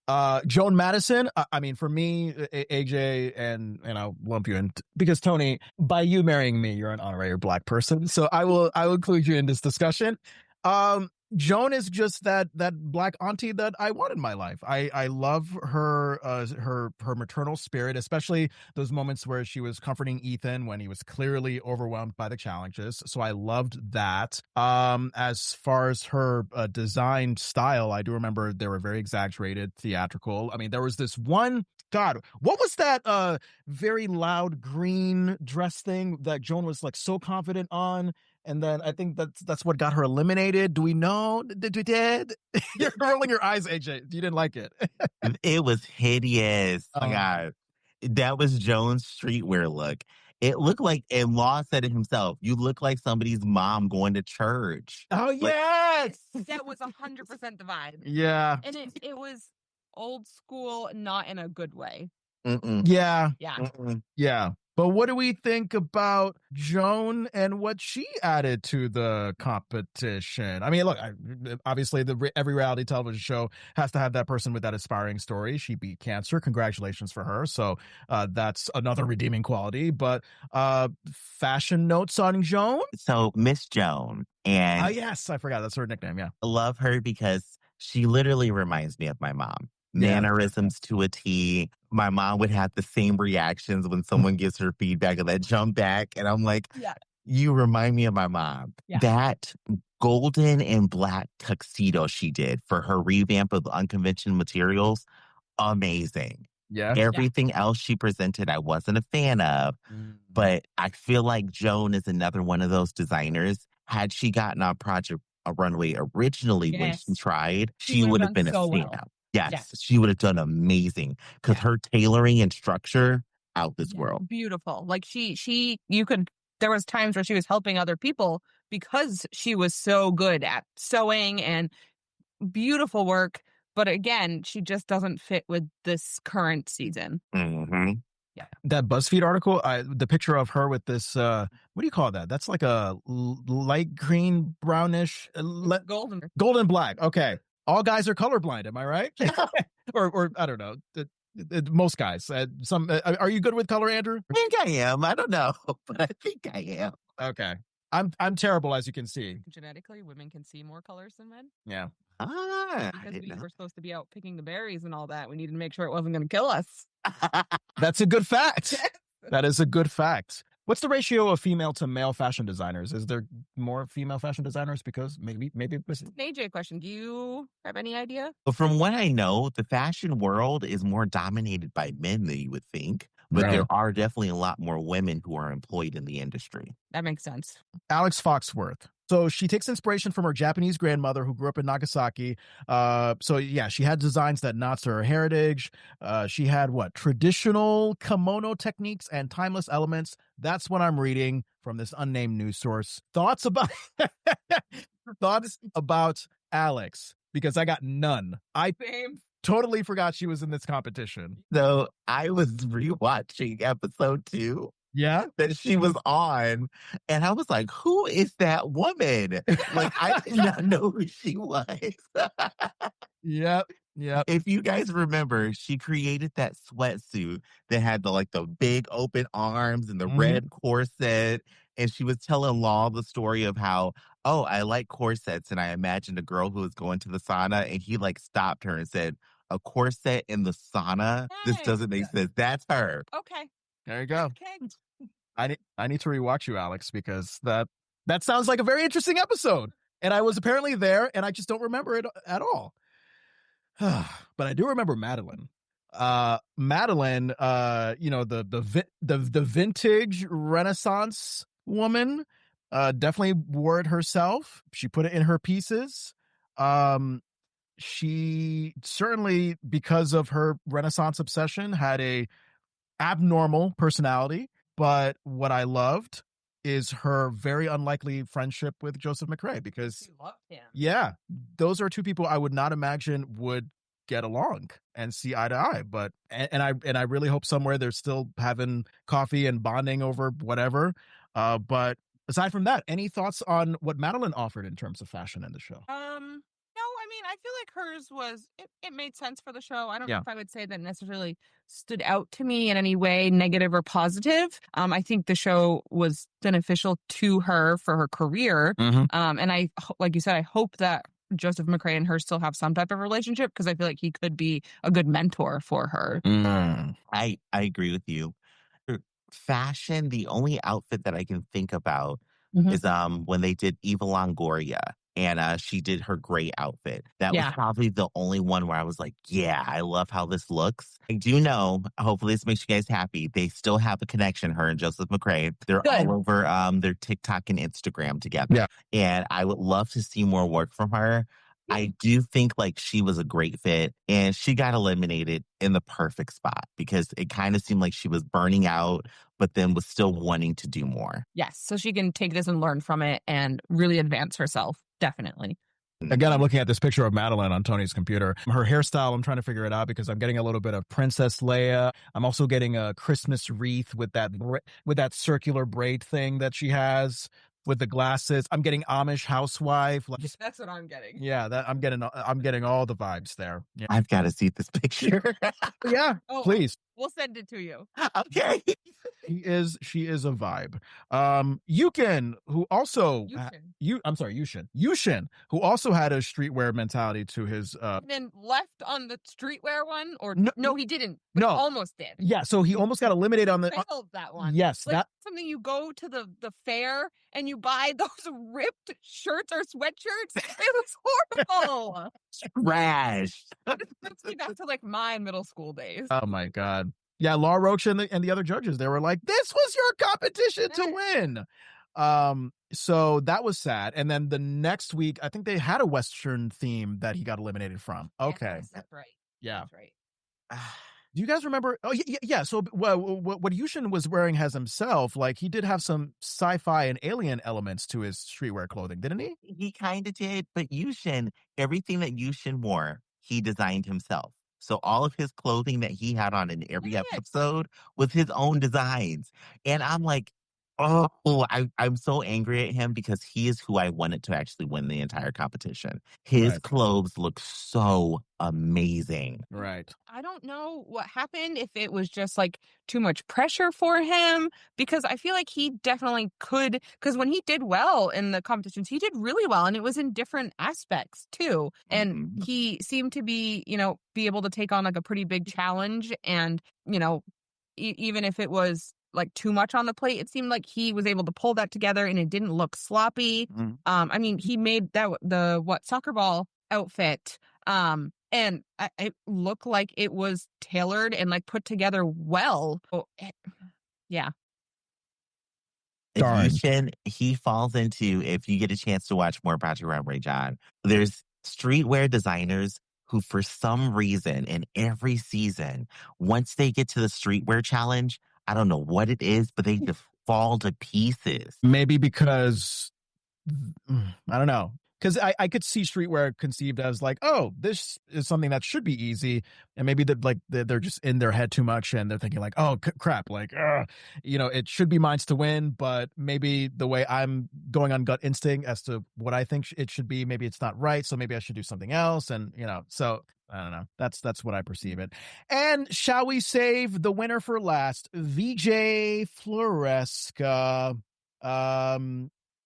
Yeah. Joan Madison, I mean, for me, AJ, and I'll lump you in because Toni, by you marrying me, you're an honorary Black person. So I will include you in this discussion. Joan is just that Black auntie that I want in my life. I love her maternal spirit, especially those moments where she was comforting Ethan when he was clearly overwhelmed by the challenges. So I loved that. As far as her design style, I do remember they were very exaggerated, theatrical. I mean, there was this one. God, what was that very loud green dress thing that Joan was like so confident on? And then I think that's what got her eliminated. Do we know? Did you're rolling your eyes, AJ? You didn't like it. It was hideous. Oh my God. That was Joan's streetwear look. It looked like, and Law said it himself, you look like somebody's mom going to church. Oh, yes! That was 100% the vibe. Yeah. And it was old school, not in a good way. Mm-mm. Yeah. Yeah. Mm-mm. Yeah. But what do we think about Joan and what she added to the competition? I mean, look, obviously every reality television show has to have that person with that aspiring story. She beat cancer. Congratulations for her. So that's another redeeming quality. But fashion notes on Joan? So Miss Joan. And yes, I forgot. That's her nickname. Yeah. I love her because she literally reminds me of my mom. Mannerisms to a T. My mom would have the same reactions when someone gives her feedback of that jump back. And I'm like, you remind me of my mom. Yeah. That golden and black tuxedo she did for her revamp of unconventional materials, amazing. Yeah. Everything else she presented, I wasn't a fan of. But I feel like Joan is another one of those designers. Had she gotten on Project a runway originally when she tried, she would've would have done been a so standout. well. Yes, she would have done amazing because her tailoring and structure out this world. Beautiful. Like there was times where she was helping other people because she was so good at sewing and beautiful work. But again, she just doesn't fit with this current season. Mm-hmm. Yeah. That BuzzFeed article, the picture of her with this, what do you call that? That's like a light green, brownish, golden black. Okay. All guys are colorblind. Am I right? or I don't know. Most guys. Are you good with color, Andrew? I think I am. I don't know, but I think I am. Okay. I'm terrible, as you can see. Genetically, women can see more colors than men. Yeah. Because we were supposed to be out picking the berries and all that. We needed to make sure it wasn't going to kill us. That's a good fact. That is a good fact. What's the ratio of female to male fashion designers? Is there more female fashion designers? Because maybe It's an AJ question. Do you have any idea? Well, from what I know, the fashion world is more dominated by men than you would think. But there are definitely a lot more women who are employed in the industry. That makes sense. Alex Foxworth. So she takes inspiration from her Japanese grandmother who grew up in Nagasaki. She had designs that nods to her heritage. She had traditional kimono techniques and timeless elements. That's what I'm reading from this unnamed news source. Thoughts about Alex, because I got none. Totally forgot she was in this competition. So I was rewatching episode 2. Yeah. That she was on. And I was like, who is that woman? Like, I did not know who she was. Yep. If you guys remember, she created that sweatsuit that had the big open arms and the red corset. And she was telling Law the story of how, I like corsets. And I imagined a girl who was going to the sauna, and he stopped her and said, a corset in the sauna? This doesn't make sense. That's her. Okay. There you go. Okay. I need to rewatch you, Alex, because that sounds like a very interesting episode. And I was apparently there, and I just don't remember it at all. But I do remember Madeline. Madeline, the vintage Renaissance woman, definitely wore it herself. She put it in her pieces. She certainly, because of her Renaissance obsession, had a abnormal personality. But what I loved is her very unlikely friendship with Joseph McCrae, because You loved him. yeah, those are two people I would not imagine would get along and see eye to eye. But and I really hope somewhere they're still having coffee and bonding over whatever. But aside from that, any thoughts on what Madeline offered in terms of fashion in the show? No, I mean, I feel like hers was, it made sense for the show. I don't know if I would say that necessarily stood out to me in any way, negative or positive. I think the show was beneficial to her for her career. And like you said, I hope that Joseph McCrae and her still have some type of relationship, because I feel like he could be a good mentor for her. I agree with you. Fashion, the only outfit that I can think about is when they did Eva Longoria, and she did her gray outfit. That was probably the only one where I was like, yeah, I love how this looks. I do know, hopefully this makes you guys happy, they still have a connection, her and Joseph McCrae. They're all over their TikTok and Instagram together. Yeah. And I would love to see more work from her. I do think she was a great fit, and she got eliminated in the perfect spot, because it kind of seemed like she was burning out, but then was still wanting to do more. Yes. So she can take this and learn from it and really advance herself. Definitely. Again, I'm looking at this picture of Madeline on Tony's computer. Her hairstyle, I'm trying to figure it out, because I'm getting a little bit of Princess Leia. I'm also getting a Christmas wreath with that circular braid thing that she has, with the glasses. I'm getting Amish housewife. That's what I'm getting. Yeah, I'm getting all the vibes there. Yeah. I've got to see this picture. Yeah, please. We'll send it to you. Okay. She is a vibe. Yushin, who also Yushin, who also had a streetwear mentality to his then left on the streetwear one, or no, he didn't. But no, he almost did. Yeah, so he almost got eliminated on the failed that one. Yes, that something you go to the fair and you buy those ripped shirts or sweatshirts. It was horrible. Trash. It brings me back to my middle school days. Oh my god. Yeah, Laura Roach and the other judges, they were like, this was your competition to win. So that was sad. And then the next week, I think they had a Western theme that he got eliminated from. Okay. Yes, that's right. Yeah. That's right. Do you guys remember? Oh, yeah. So what Yushin was wearing as himself, like he did have some sci-fi and alien elements to his streetwear clothing, didn't he? He kind of did, but Yushin, everything that Yushin wore, he designed himself. So all of his clothing that he had on in every episode was his own designs. And I'm like, I'm so angry at him because he is who I wanted to actually win the entire competition. His clothes look so amazing. Right. I don't know what happened, if it was just like too much pressure for him, because I feel like he definitely could, because when he did well in the competitions, he did really well, and it was in different aspects too. And he seemed to be, be able to take on like a pretty big challenge. And, even if it was like too much on the plate, it seemed like he was able to pull that together and it didn't look sloppy. I mean, he made the soccer ball outfit. And it looked like it was tailored and like put together well. Yeah. Yushin, he falls into, if you get a chance to watch more Project Runway, John, there's streetwear designers who, for some reason, in every season, once they get to the streetwear challenge, I don't know what it is, but they just fall to pieces. Maybe because, I don't know. Because I could see streetwear conceived as like, oh, this is something that should be easy. And maybe they're just in their head too much and they're thinking like, oh, crap, like, it should be mine to win. But maybe the way I'm going on gut instinct as to what I think it should be, maybe it's not right. So maybe I should do something else. And, so I don't know. That's what I perceive it. And shall we save the winner for last? VJ Floresca.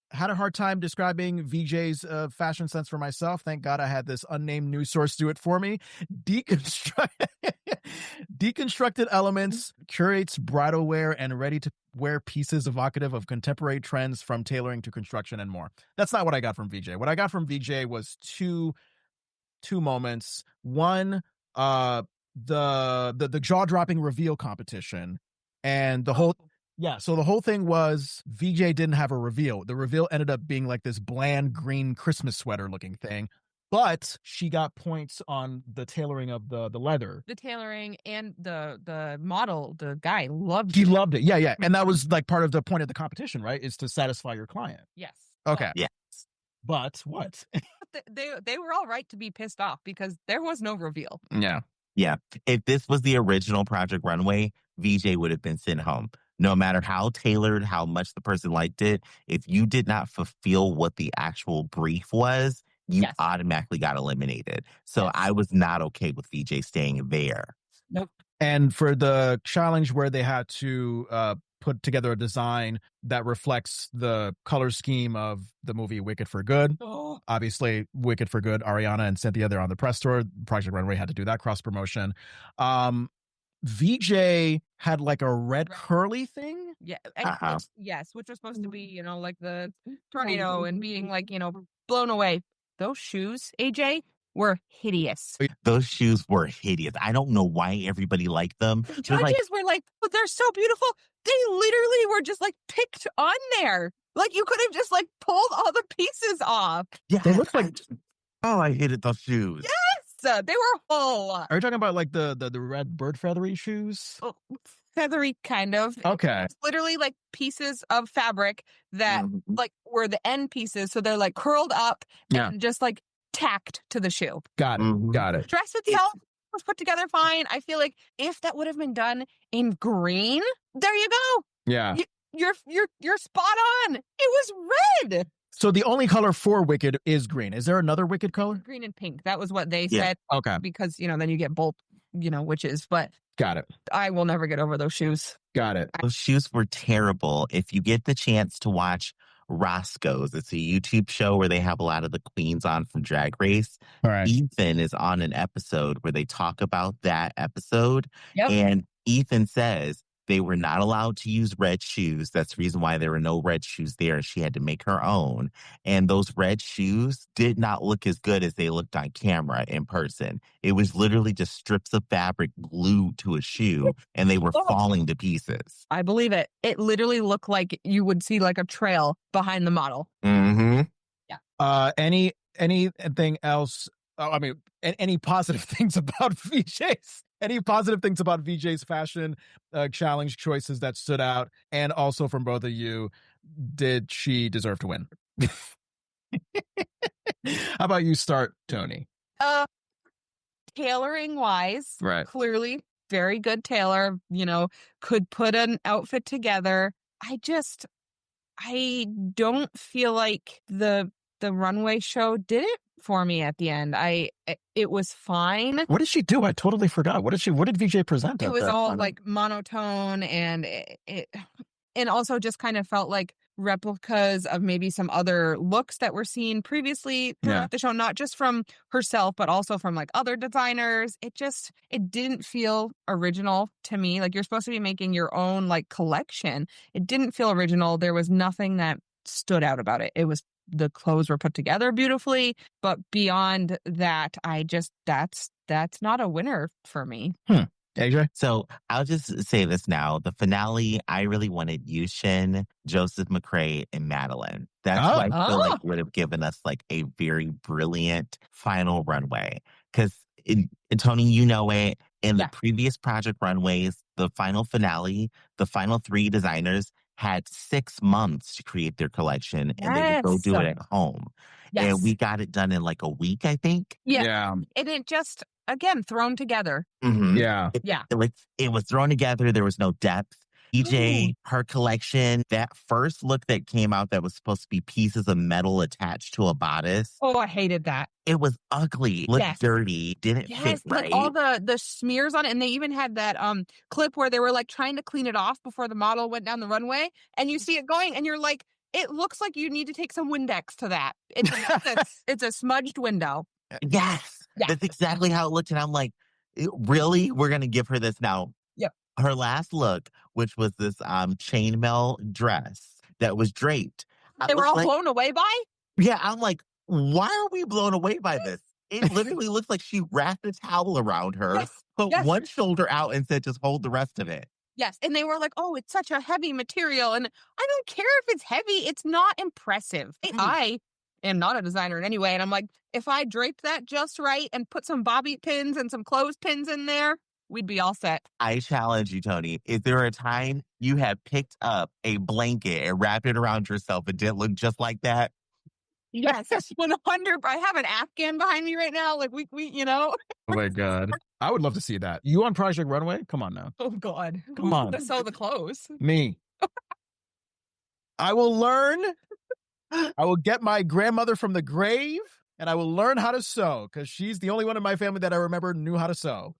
Had a hard time describing VJ's fashion sense for myself. Thank God I had this unnamed news source do it for me. Deconstructed elements, curates bridal wear and ready-to-wear pieces evocative of contemporary trends from tailoring to construction and more. That's not what I got from VJ. What I got from VJ was two moments. One, the jaw-dropping reveal competition, and the whole... Yeah, so the whole thing was VJ didn't have a reveal. The reveal ended up being like this bland green Christmas sweater looking thing, but she got points on the tailoring of the leather. The tailoring and the model, the guy loved it. He loved it. Yeah. And that was like part of the point of the competition, right? Is to satisfy your client. Yes. Okay. Yes. But what? they were all right to be pissed off because there was no reveal. Yeah. Yeah. If this was the original Project Runway, VJ would have been sent home. No matter how tailored, how much the person liked it, if you did not fulfill what the actual brief was, you automatically got eliminated. So I was not okay with VJ staying there. Nope. And for the challenge where they had to put together a design that reflects the color scheme of the movie Wicked for Good. Oh. Obviously, Wicked for Good, Ariana and Cynthia, they're on the press tour. Project Runway had to do that cross promotion. VJ had like a red curly thing. Yeah. And which was supposed to be, like the tornado and being like, blown away. Those shoes, AJ, were hideous. Those shoes were hideous. I don't know why everybody liked them. Judges were like, oh, they're so beautiful. They literally were just like picked on there. Like you could have just like pulled all the pieces off. Yeah, they look like. Oh, I hated those shoes. Yes. They were whole. Are you talking about like the red bird feathery shoes? Oh, feathery, kind of. Okay. It's literally like pieces of fabric that like were the end pieces. So they're like curled up and just like tacked to the shoe. Got it. Got it. Dress itself was put together fine. I feel like if that would have been done in green, there you go. Yeah. You're spot on. It was red. So the only color for Wicked is green. Is there another Wicked color? Green and pink. That was what they said. Okay. Because, then you get both, witches. But got it. I will never get over those shoes. Got it. Those shoes were terrible. If you get the chance to watch Roscoe's, it's a YouTube show where they have a lot of the queens on from Drag Race. All right. Ethan is on an episode where they talk about that episode. Yep. And Ethan says, They were not allowed to use red shoes. That's the reason why there were no red shoes there. She had to make her own. And those red shoes did not look as good as they looked on camera in person. It was literally just strips of fabric glued to a shoe, and they were falling to pieces. I believe it. It literally looked like you would see like a trail behind the model. Mm-hmm. Yeah. Anything else? I mean, any positive things about VJ's? Any positive things about VJ's fashion challenge choices that stood out? And also from both of you, did she deserve to win? How about you start, Toni? Tailoring wise, right? Clearly, very good tailor, could put an outfit together. I don't feel like the runway show did it for me at the end. It was fine. What did she do? I totally forgot. What did VJ present? It was all like monotone, and and also just kind of felt like replicas of maybe some other looks that were seen previously throughout the show, not just from herself, but also from like other designers. It didn't feel original to me. Like, you're supposed to be making your own like collection. It didn't feel original. There was nothing that stood out about it. The clothes were put together beautifully, but beyond that, that's not a winner for me. AJ? So I'll just say this now. The finale, I really wanted Yushin, Joseph McCrae, and Madeline. That's what I feel like would have given us like a very brilliant final runway. Because, Toni, you know it, in the previous Project Runways, the final finale, the final 3 designers had 6 months to create their collection, and they would go do it at home. Yes. And we got it done in like a week, I think. Yeah. And it just, again, thrown together. Mm-hmm. Yeah. It was thrown together. There was no depth. EJ, her collection, that first look that came out that was supposed to be pieces of metal attached to a bodice. Oh, I hated that. It was ugly, looked dirty, didn't fit right. Like all the smears on it. And they even had that clip where they were like trying to clean it off before the model went down the runway. And you see it going and you're like, it looks like you need to take some Windex to that. It's a smudged window. Yes. That's exactly how it looked. And I'm like, really? We're going to give her this now? Yep. Her last look, which was this chainmail dress that was draped. They were all blown away by? Yeah, I'm like, why are we blown away by this? It literally looks like she wrapped a towel around her, put one shoulder out and said, just hold the rest of it. Yes. And they were like, oh, it's such a heavy material. And I don't care if it's heavy. It's not impressive. I am not a designer in any way. And I'm like, if I draped that just right and put some bobby pins and some clothespins in there, we'd be all set. I challenge you, Toni. Is there a time you have picked up a blanket and wrapped it around yourself and didn't look just like that? Yes, 100. I have an Afghan behind me right now. Like we. Oh my God, I would love to see that. You on Project Runway? Come on now. Oh God, come on. To sew the clothes. Me. I will learn. I will get my grandmother from the grave, and I will learn how to sew because she's the only one in my family that I remember knew how to sew.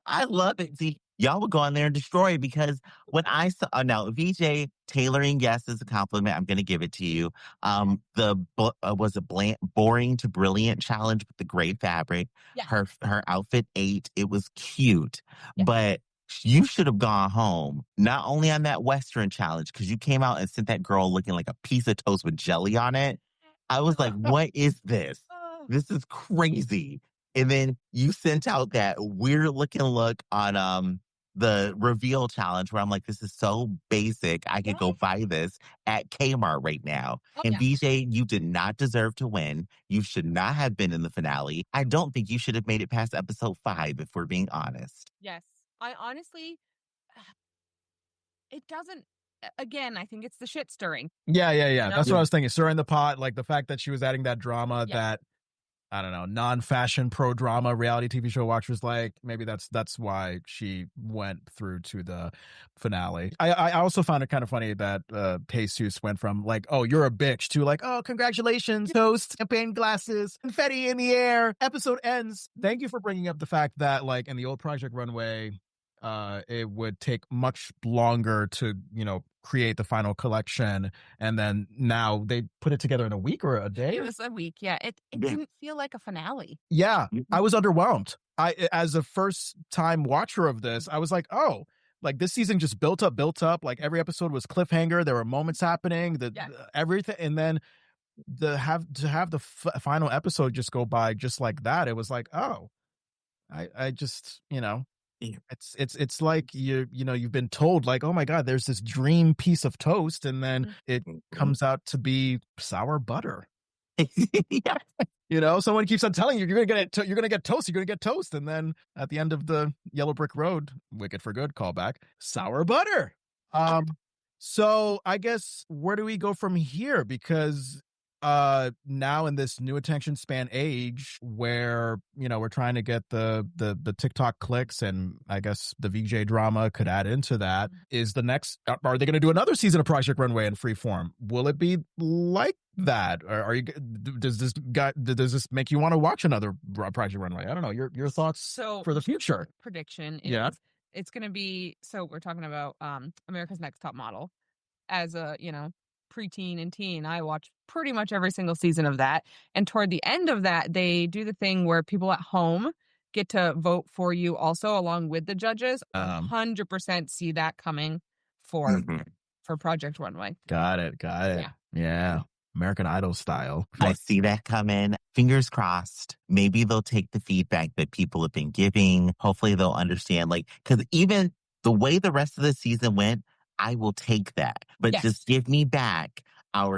I love it. See, y'all would go on there and destroy it because when I saw, now VJ tailoring, yes, is a compliment. I'm going to give it to you. Was it boring to brilliant challenge with the gray fabric. Yeah. Her outfit 8. It was cute, but you should have gone home, not only on that Western challenge, because you came out and sent that girl looking like a piece of toast with jelly on it. I was like, what is this? This is crazy. And then you sent out that weird looking look on the reveal challenge where I'm like, this is so basic. I could go buy this at Kmart right now. And VJ, you did not deserve to win. You should not have been in the finale. I don't think you should have made it past episode 5, if we're being honest. Yes. I honestly, it doesn't, again, I think it's the shit stirring. Yeah. You know? That's what I was thinking. Stirring the pot, like the fact that she was adding that drama that, I don't know, non-fashion pro-drama reality TV show watchers like. Maybe that's why she went through to the finale. I also found it kind of funny that Jesus went from like, oh, you're a bitch, to like, oh, congratulations, toast, champagne glasses, confetti in the air, episode ends. Thank you for bringing up the fact that like in the old Project Runway, it would take much longer to, create the final collection. And then now they put it together in a week or a day. It was a week. Yeah. It didn't feel like a finale. Yeah. I was underwhelmed. As a first time watcher of this, I was like, oh, Like this season just built up. Like every episode was cliffhanger. There were moments happening, everything, and then to have the final episode just go by just like that. It was like, oh, I just, it's like you've been told like, oh my God, there's this dream piece of toast, and then it comes out to be sour butter. Yeah. Someone keeps on telling you you're gonna get toast, and then at the end of the Yellow Brick Road, Wicked for Good callback, sour butter. So I guess where do we go from here? Because now in this new attention span age where we're trying to get the TikTok clicks, and I guess the VJ drama could add into that, is the next, are they going to do another season of Project Runway in freeform? Will it be like that, or does this make you want to watch another Project Runway? I don't know, your thoughts for the future. Prediction is it's going to be, so we're talking about America's Next Top Model. As a preteen and teen, I watch pretty much every single season of that. And toward the end of that, they do the thing where people at home get to vote for you also, along with the judges. 100% see that coming for Project Runway. Got it. Yeah. American Idol style. I see that coming. Fingers crossed. Maybe they'll take the feedback that people have been giving. Hopefully they'll understand, because even the way the rest of the season went, I will take that. But just give me back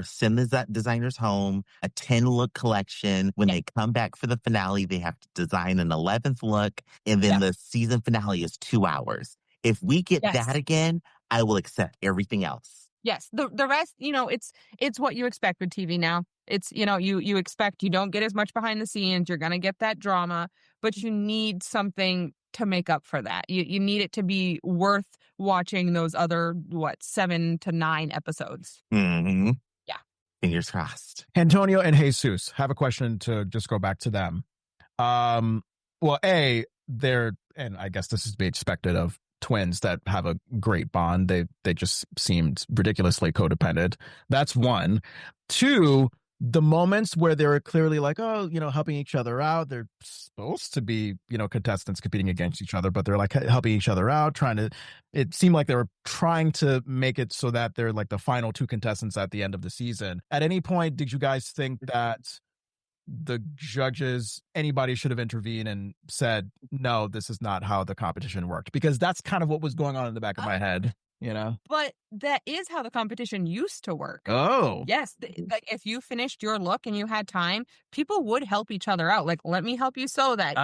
send the designers home, a 10-look collection. When they come back for the finale, they have to design an 11th look. And then the season finale is 2 hours. If we get that again, I will accept everything else. Yes. The rest, it's what you expect with TV now. It's, you expect, you don't get as much behind the scenes. You're going to get that drama, but you need something to make up for that. You need it to be worth watching those other, 7 to 9 episodes. Mm-hmm. Yeah. Fingers crossed. Antonio and Jesus have a question to just go back to them. Well, and I guess this is to be expected of twins that have a great bond. They just seemed ridiculously codependent. That's one. Two, the moments where they're clearly like, oh, helping each other out. They're supposed to be, contestants competing against each other, but they're like helping each other out, it seemed like they were trying to make it so that they're like the final 2 contestants at the end of the season. At any point, did you guys think that the judges, anybody should have intervened and said, no, this is not how the competition worked? Because that's kind of what was going on in the back of my head. But that is how the competition used to work. Oh. Yes. Like if you finished your look and you had time, people would help each other out. Like, let me help you sew that.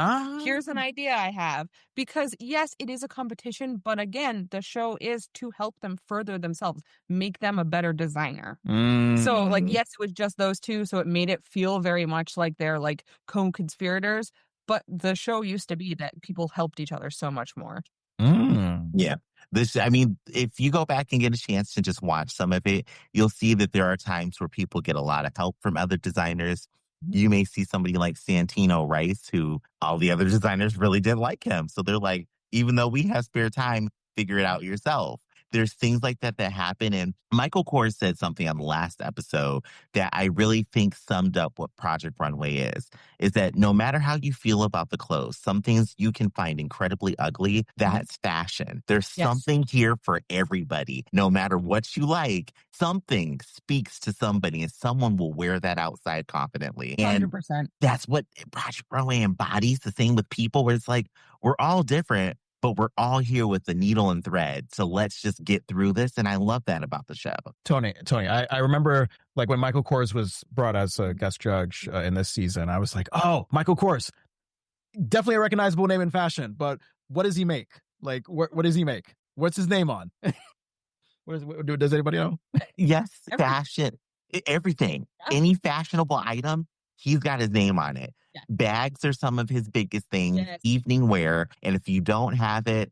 Here's an idea I have. Because yes, it is a competition. But again, the show is to help them further themselves, make them a better designer. So yes, it was just those 2. So it made it feel very much like they're like co-conspirators. But the show used to be that people helped each other so much more. Yeah. If you go back and get a chance to just watch some of it, you'll see that there are times where people get a lot of help from other designers. You may see somebody like Santino Rice, who all the other designers really didn't like him. So they're like, even though we have spare time, figure it out yourself. There's things like that happen. And Michael Kors said something on the last episode that I really think summed up what Project Runway is that no matter how you feel about the clothes, some things you can find incredibly ugly. That's fashion. There's something here for everybody. No matter what you like, something speaks to somebody and someone will wear that outside confidently. And 100%. That's what Project Runway embodies. The same with people, where it's like, we're all different, but we're all here with the needle and thread. So let's just get through this. And I love that about the show. Toni, I remember like when Michael Kors was brought as a guest judge in this season, I was like, oh, Michael Kors, definitely a recognizable name in fashion, but what does he make? Like, what does he make? What's his name on? Does anybody know? Yes, fashion, everything. Yeah. Any fashionable item, he's got his name on it. Yeah. Bags are some of his biggest things, evening wear. And if you don't have it,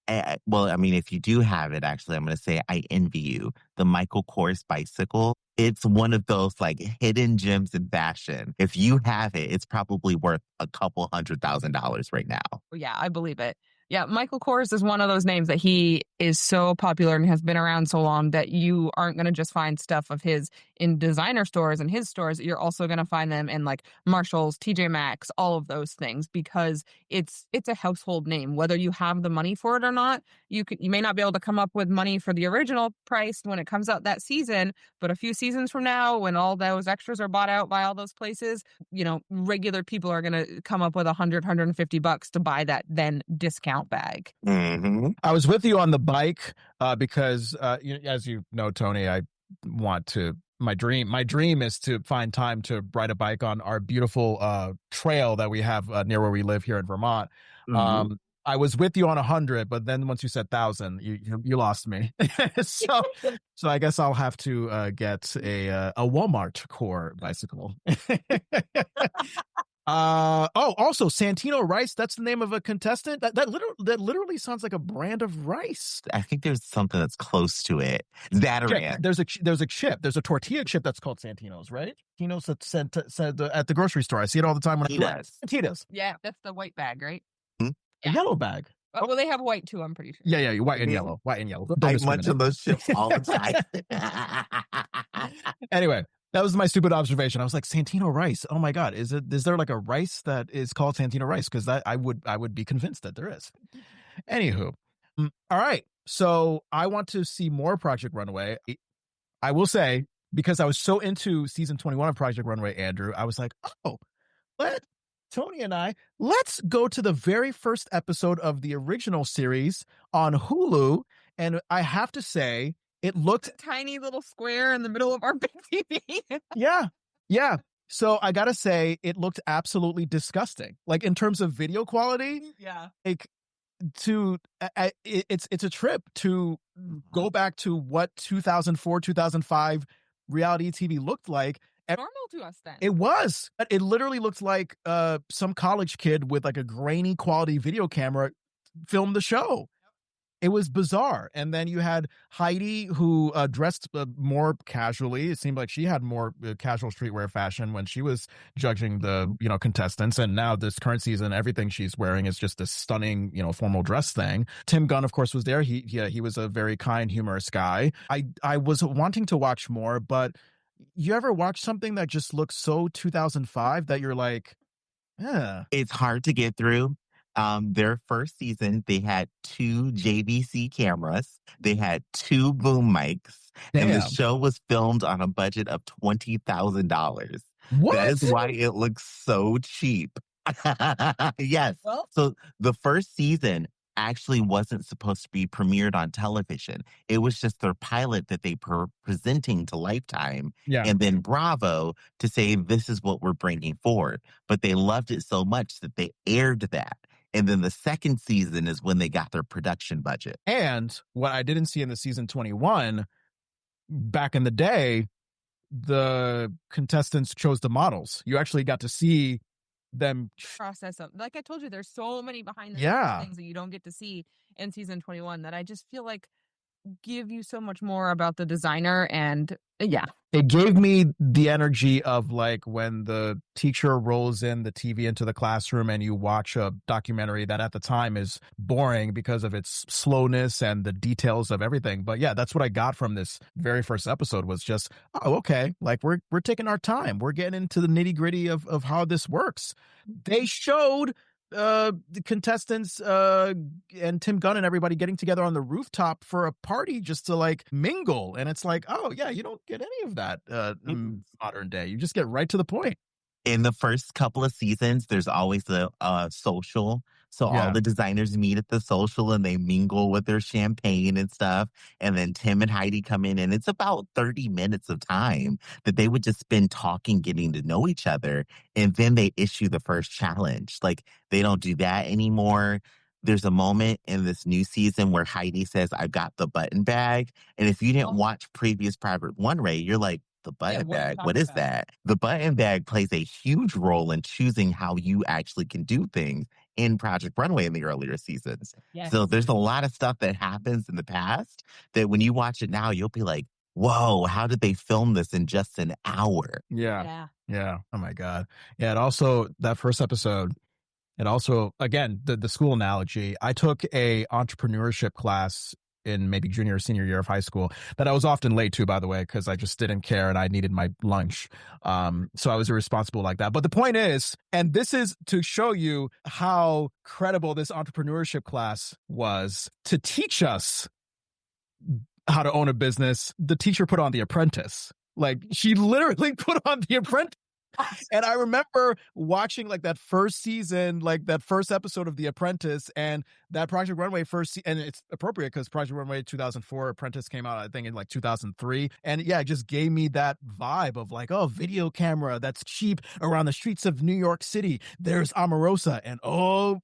if you do have it, actually, I'm going to say I envy you. The Michael Kors bicycle. It's one of those like hidden gems in fashion. If you have it, it's probably worth a couple $100,000 right now. Yeah, I believe it. Yeah, Michael Kors is one of those names that he is so popular and has been around so long that you aren't going to just find stuff of his in designer stores and his stores. You're also going to find them in like Marshalls, TJ Maxx, all of those things, because it's a household name. Whether you have the money for it or not, you may not be able to come up with money for the original price when it comes out that season, but a few seasons from now, when all those extras are bought out by all those places, regular people are going to come up with $150 to buy that then discount bag. Mm-hmm. I was with you on the bike because, as you know, Toni, my dream is to find time to ride a bike on our beautiful trail that we have near where we live here in Vermont. Mm-hmm. I was with you on 100, but then once you said 1,000, you lost me. so I guess I'll have to get a Walmart core bicycle. Also Santino Rice. That's the name of a contestant. That literally sounds like a brand of rice. I think there's something that's close to it. Zatarain. There's a chip. There's a tortilla chip that's called Santino's, right? Tino's said at the grocery store. I see it all the time when Tito's. Yeah, that's the white bag, right? Hmm? A yellow bag. Well, they have white too, I'm pretty sure. Yeah, white and yellow. White and yellow. I munch on those chips all the time. Anyway, that was my stupid observation. I was like, Santino Rice. Oh my God. Is there like a rice that is called Santino Rice? Because I would be convinced that there is. Anywho. All right. So I want to see more Project Runway. I will say, because I was so into season 21 of Project Runway, Andrew, I was like, Toni and let's go to the very first episode of the original series on Hulu. And I have to say, it looked a tiny little square in the middle of our big TV. Yeah. So I gotta say, it looked absolutely disgusting. Like in terms of video quality. Yeah. Like it's a trip to go back to what 2004, 2005 reality TV looked like. Normal to us then. It was. It literally looked like some college kid with like a grainy quality video camera filmed the show. It was bizarre. And then you had Heidi, who dressed more casually. It seemed like she had more casual streetwear fashion when she was judging the contestants. And now this current season, everything she's wearing is just a stunning formal dress thing. Tim Gunn, of course, was there. He was a very kind, humorous guy. I was wanting to watch more, but you ever watch something that just looks so 2005 that you're like, It's hard to get through. Their first season, they had 2 JVC cameras. They had 2 boom mics. Damn. And the show was filmed on a budget of $20,000. What? That is why it looks so cheap. Yes. Well, so the first season actually wasn't supposed to be premiered on television. It was just their pilot that they presenting to Lifetime and then Bravo to say, this is what we're bringing forward. But they loved it so much that they aired that. And then the second season is when they got their production budget. And what I didn't see in the season 21, back in the day, the contestants chose the models. You actually got to see them process of, like I told you, there's so many behind the scenes things that you don't get to see in season 21 that I just feel like give you so much more about the designer. And it gave me the energy of like when the teacher rolls in the TV into the classroom and you watch a documentary that at the time is boring because of its slowness and the details of everything. But yeah, that's what I got from this very first episode was just, oh, okay, like we're taking our time. We're getting into the nitty gritty of how this works. They showed the contestants and Tim Gunn and everybody getting together on the rooftop for a party just to like mingle, and it's like, oh yeah, you don't get any of that in modern day. You just get right to the point. In the first couple of seasons, there's always a social. So all the designers meet at the social and they mingle with their champagne and stuff. And then Tim and Heidi come in and it's about 30 minutes of time that they would just spend talking, getting to know each other. And then they issue the first challenge. Like they don't do that anymore. There's a moment in this new season where Heidi says, I've got the button bag. And if you didn't watch previous Project Runway, you're like, the button bag, what is that? The button bag plays a huge role in choosing how you actually can do things in Project Runway in the earlier seasons. Yes. So there's a lot of stuff that happens in the past that when you watch it now, you'll be like, whoa, how did they film this in just an hour? Yeah. Oh my God. Yeah. It also, that first episode, it also, again, the school analogy, I took a entrepreneurship class in maybe junior or senior year of high school that I was often late to, by the way, because I just didn't care and I needed my lunch. So I was irresponsible like that. But the point is, and this is to show you how credible this entrepreneurship class was to teach us how to own a business. The teacher put on The Apprentice. Like, she literally put on The Apprentice. And I remember watching like that first season, like that first episode of The Apprentice, and that Project Runway and it's appropriate because Project Runway 2004, Apprentice came out, I think, in like 2003. And yeah, it just gave me that vibe of like, oh, video camera that's cheap around the streets of New York City. There's Omarosa, and oh,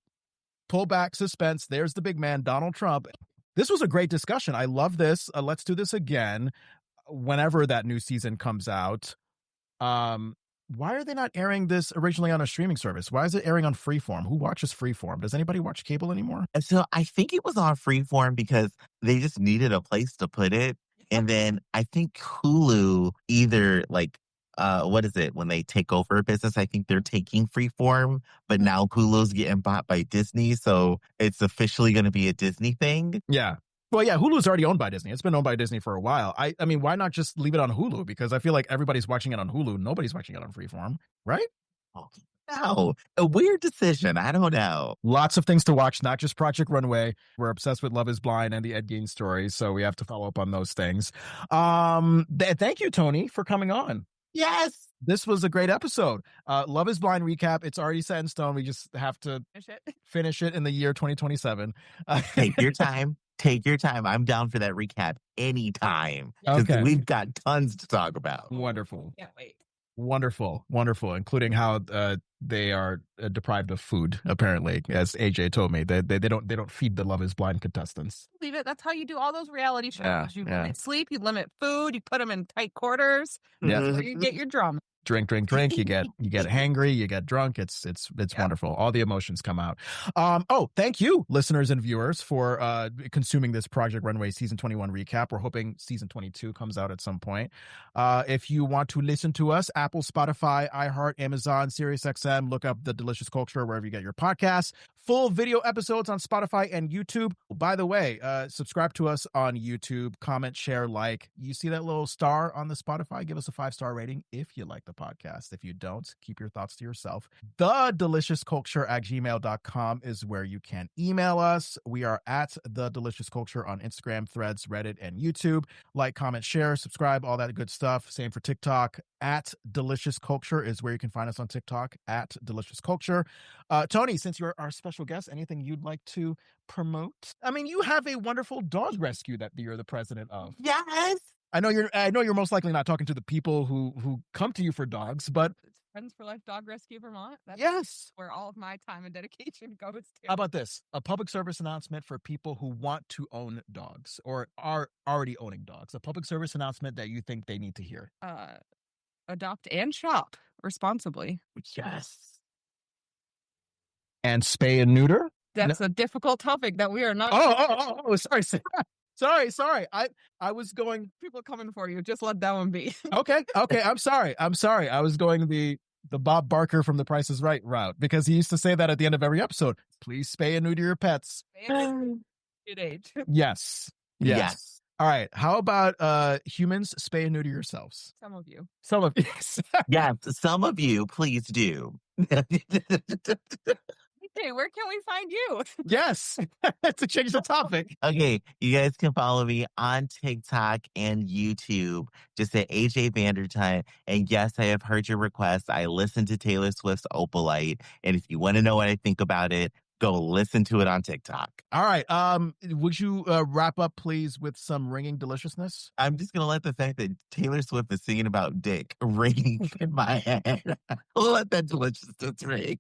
pull back, suspense. There's the big man, Donald Trump. This was a great discussion. I love this. Let's do this again whenever that new season comes out. Why are they not airing this originally on a streaming service? Why is it airing on Freeform? Who watches Freeform? Does anybody watch cable anymore? So I think it was on Freeform because they just needed a place to put it. And then I think Hulu either like, what is it? When they take over a business, I think they're taking Freeform, but now Hulu's getting bought by Disney. So it's officially going to be a Disney thing. Yeah. Well, yeah, Hulu's already owned by Disney. It's been owned by Disney for a while. I mean, why not just leave it on Hulu? Because I feel like everybody's watching it on Hulu. Nobody's watching it on Freeform, right? Oh, no, a weird decision. I don't know. Lots of things to watch, not just Project Runway. We're obsessed with Love is Blind and the Ed Gein stories, so we have to follow up on those things. Thank you, Toni, for coming on. Yes. This was a great episode. Love is Blind recap. It's already set in stone. We just have to finish it in the year 2027. Take your time. Take your time. I'm down for that recap anytime. Okay. We've got tons to talk about. Wonderful. Can't wait. Wonderful. Including how they are deprived of food, apparently, as AJ told me. They don't feed the Love is Blind contestants. Believe it. That's how you do all those reality shows. Yeah, You limit sleep, you limit food, you put them in tight quarters. Yeah. That's where you get your drama. Drink. You get hangry, you get drunk. It's wonderful. All the emotions come out. Thank you, listeners and viewers, for consuming this Project Runway season 21 recap. We're hoping season 22 comes out at some point. If you want to listen to us, Apple, Spotify, iHeart, Amazon, SiriusXM, look up The Delicious Culture wherever you get your podcasts. Full video episodes on Spotify and YouTube. By the way, subscribe to us on YouTube, comment, share, like. You see that little star on the Spotify? Give us a 5-star rating if you like the podcast. If you don't, keep your thoughts to yourself. TheDeliciousCulture@gmail.com is where you can email us. We are at The Delicious Culture on Instagram, Threads, Reddit, and YouTube. Like, comment, share, subscribe, all that good stuff. Same for TikTok. At Delicious Culture is where you can find us on TikTok, at Delicious Culture. Toni, since you're our special guest, anything you'd like to promote? I mean, you have a wonderful dog rescue that you're the president of. Yes. I know you're most likely not talking to the people who come to you for dogs, but It's Friends for Life Dog Rescue Vermont. That's yes, where all of my time and dedication goes to. How about this? A public service announcement for people who want to own dogs or are already owning dogs. A public service announcement that you think they need to hear. Adopt and shop responsibly. Yes. And spay and neuter? That's a difficult topic that we are not. Sorry. I was going. People coming for you. Just let that one be. Okay. I'm sorry. I was going the Bob Barker from The Price is Right route because he used to say that at the end of every episode. Please spay and neuter your pets. Good age. Yes. All right. How about humans spay and neuter yourselves? Some of you. Yes, some of you, please do. Okay, where can we find you? Yes. To change the topic. Okay, you guys can follow me on TikTok and YouTube, just at AJ Vandertunt. And yes, I have heard your request. I listened to Taylor Swift's Opalite. And if you want to know what I think about it, go listen to it on TikTok. All right. Would you wrap up, please, with some ringing deliciousness? I'm just going to let the fact that Taylor Swift is singing about dick ring in my head. Let that deliciousness ring.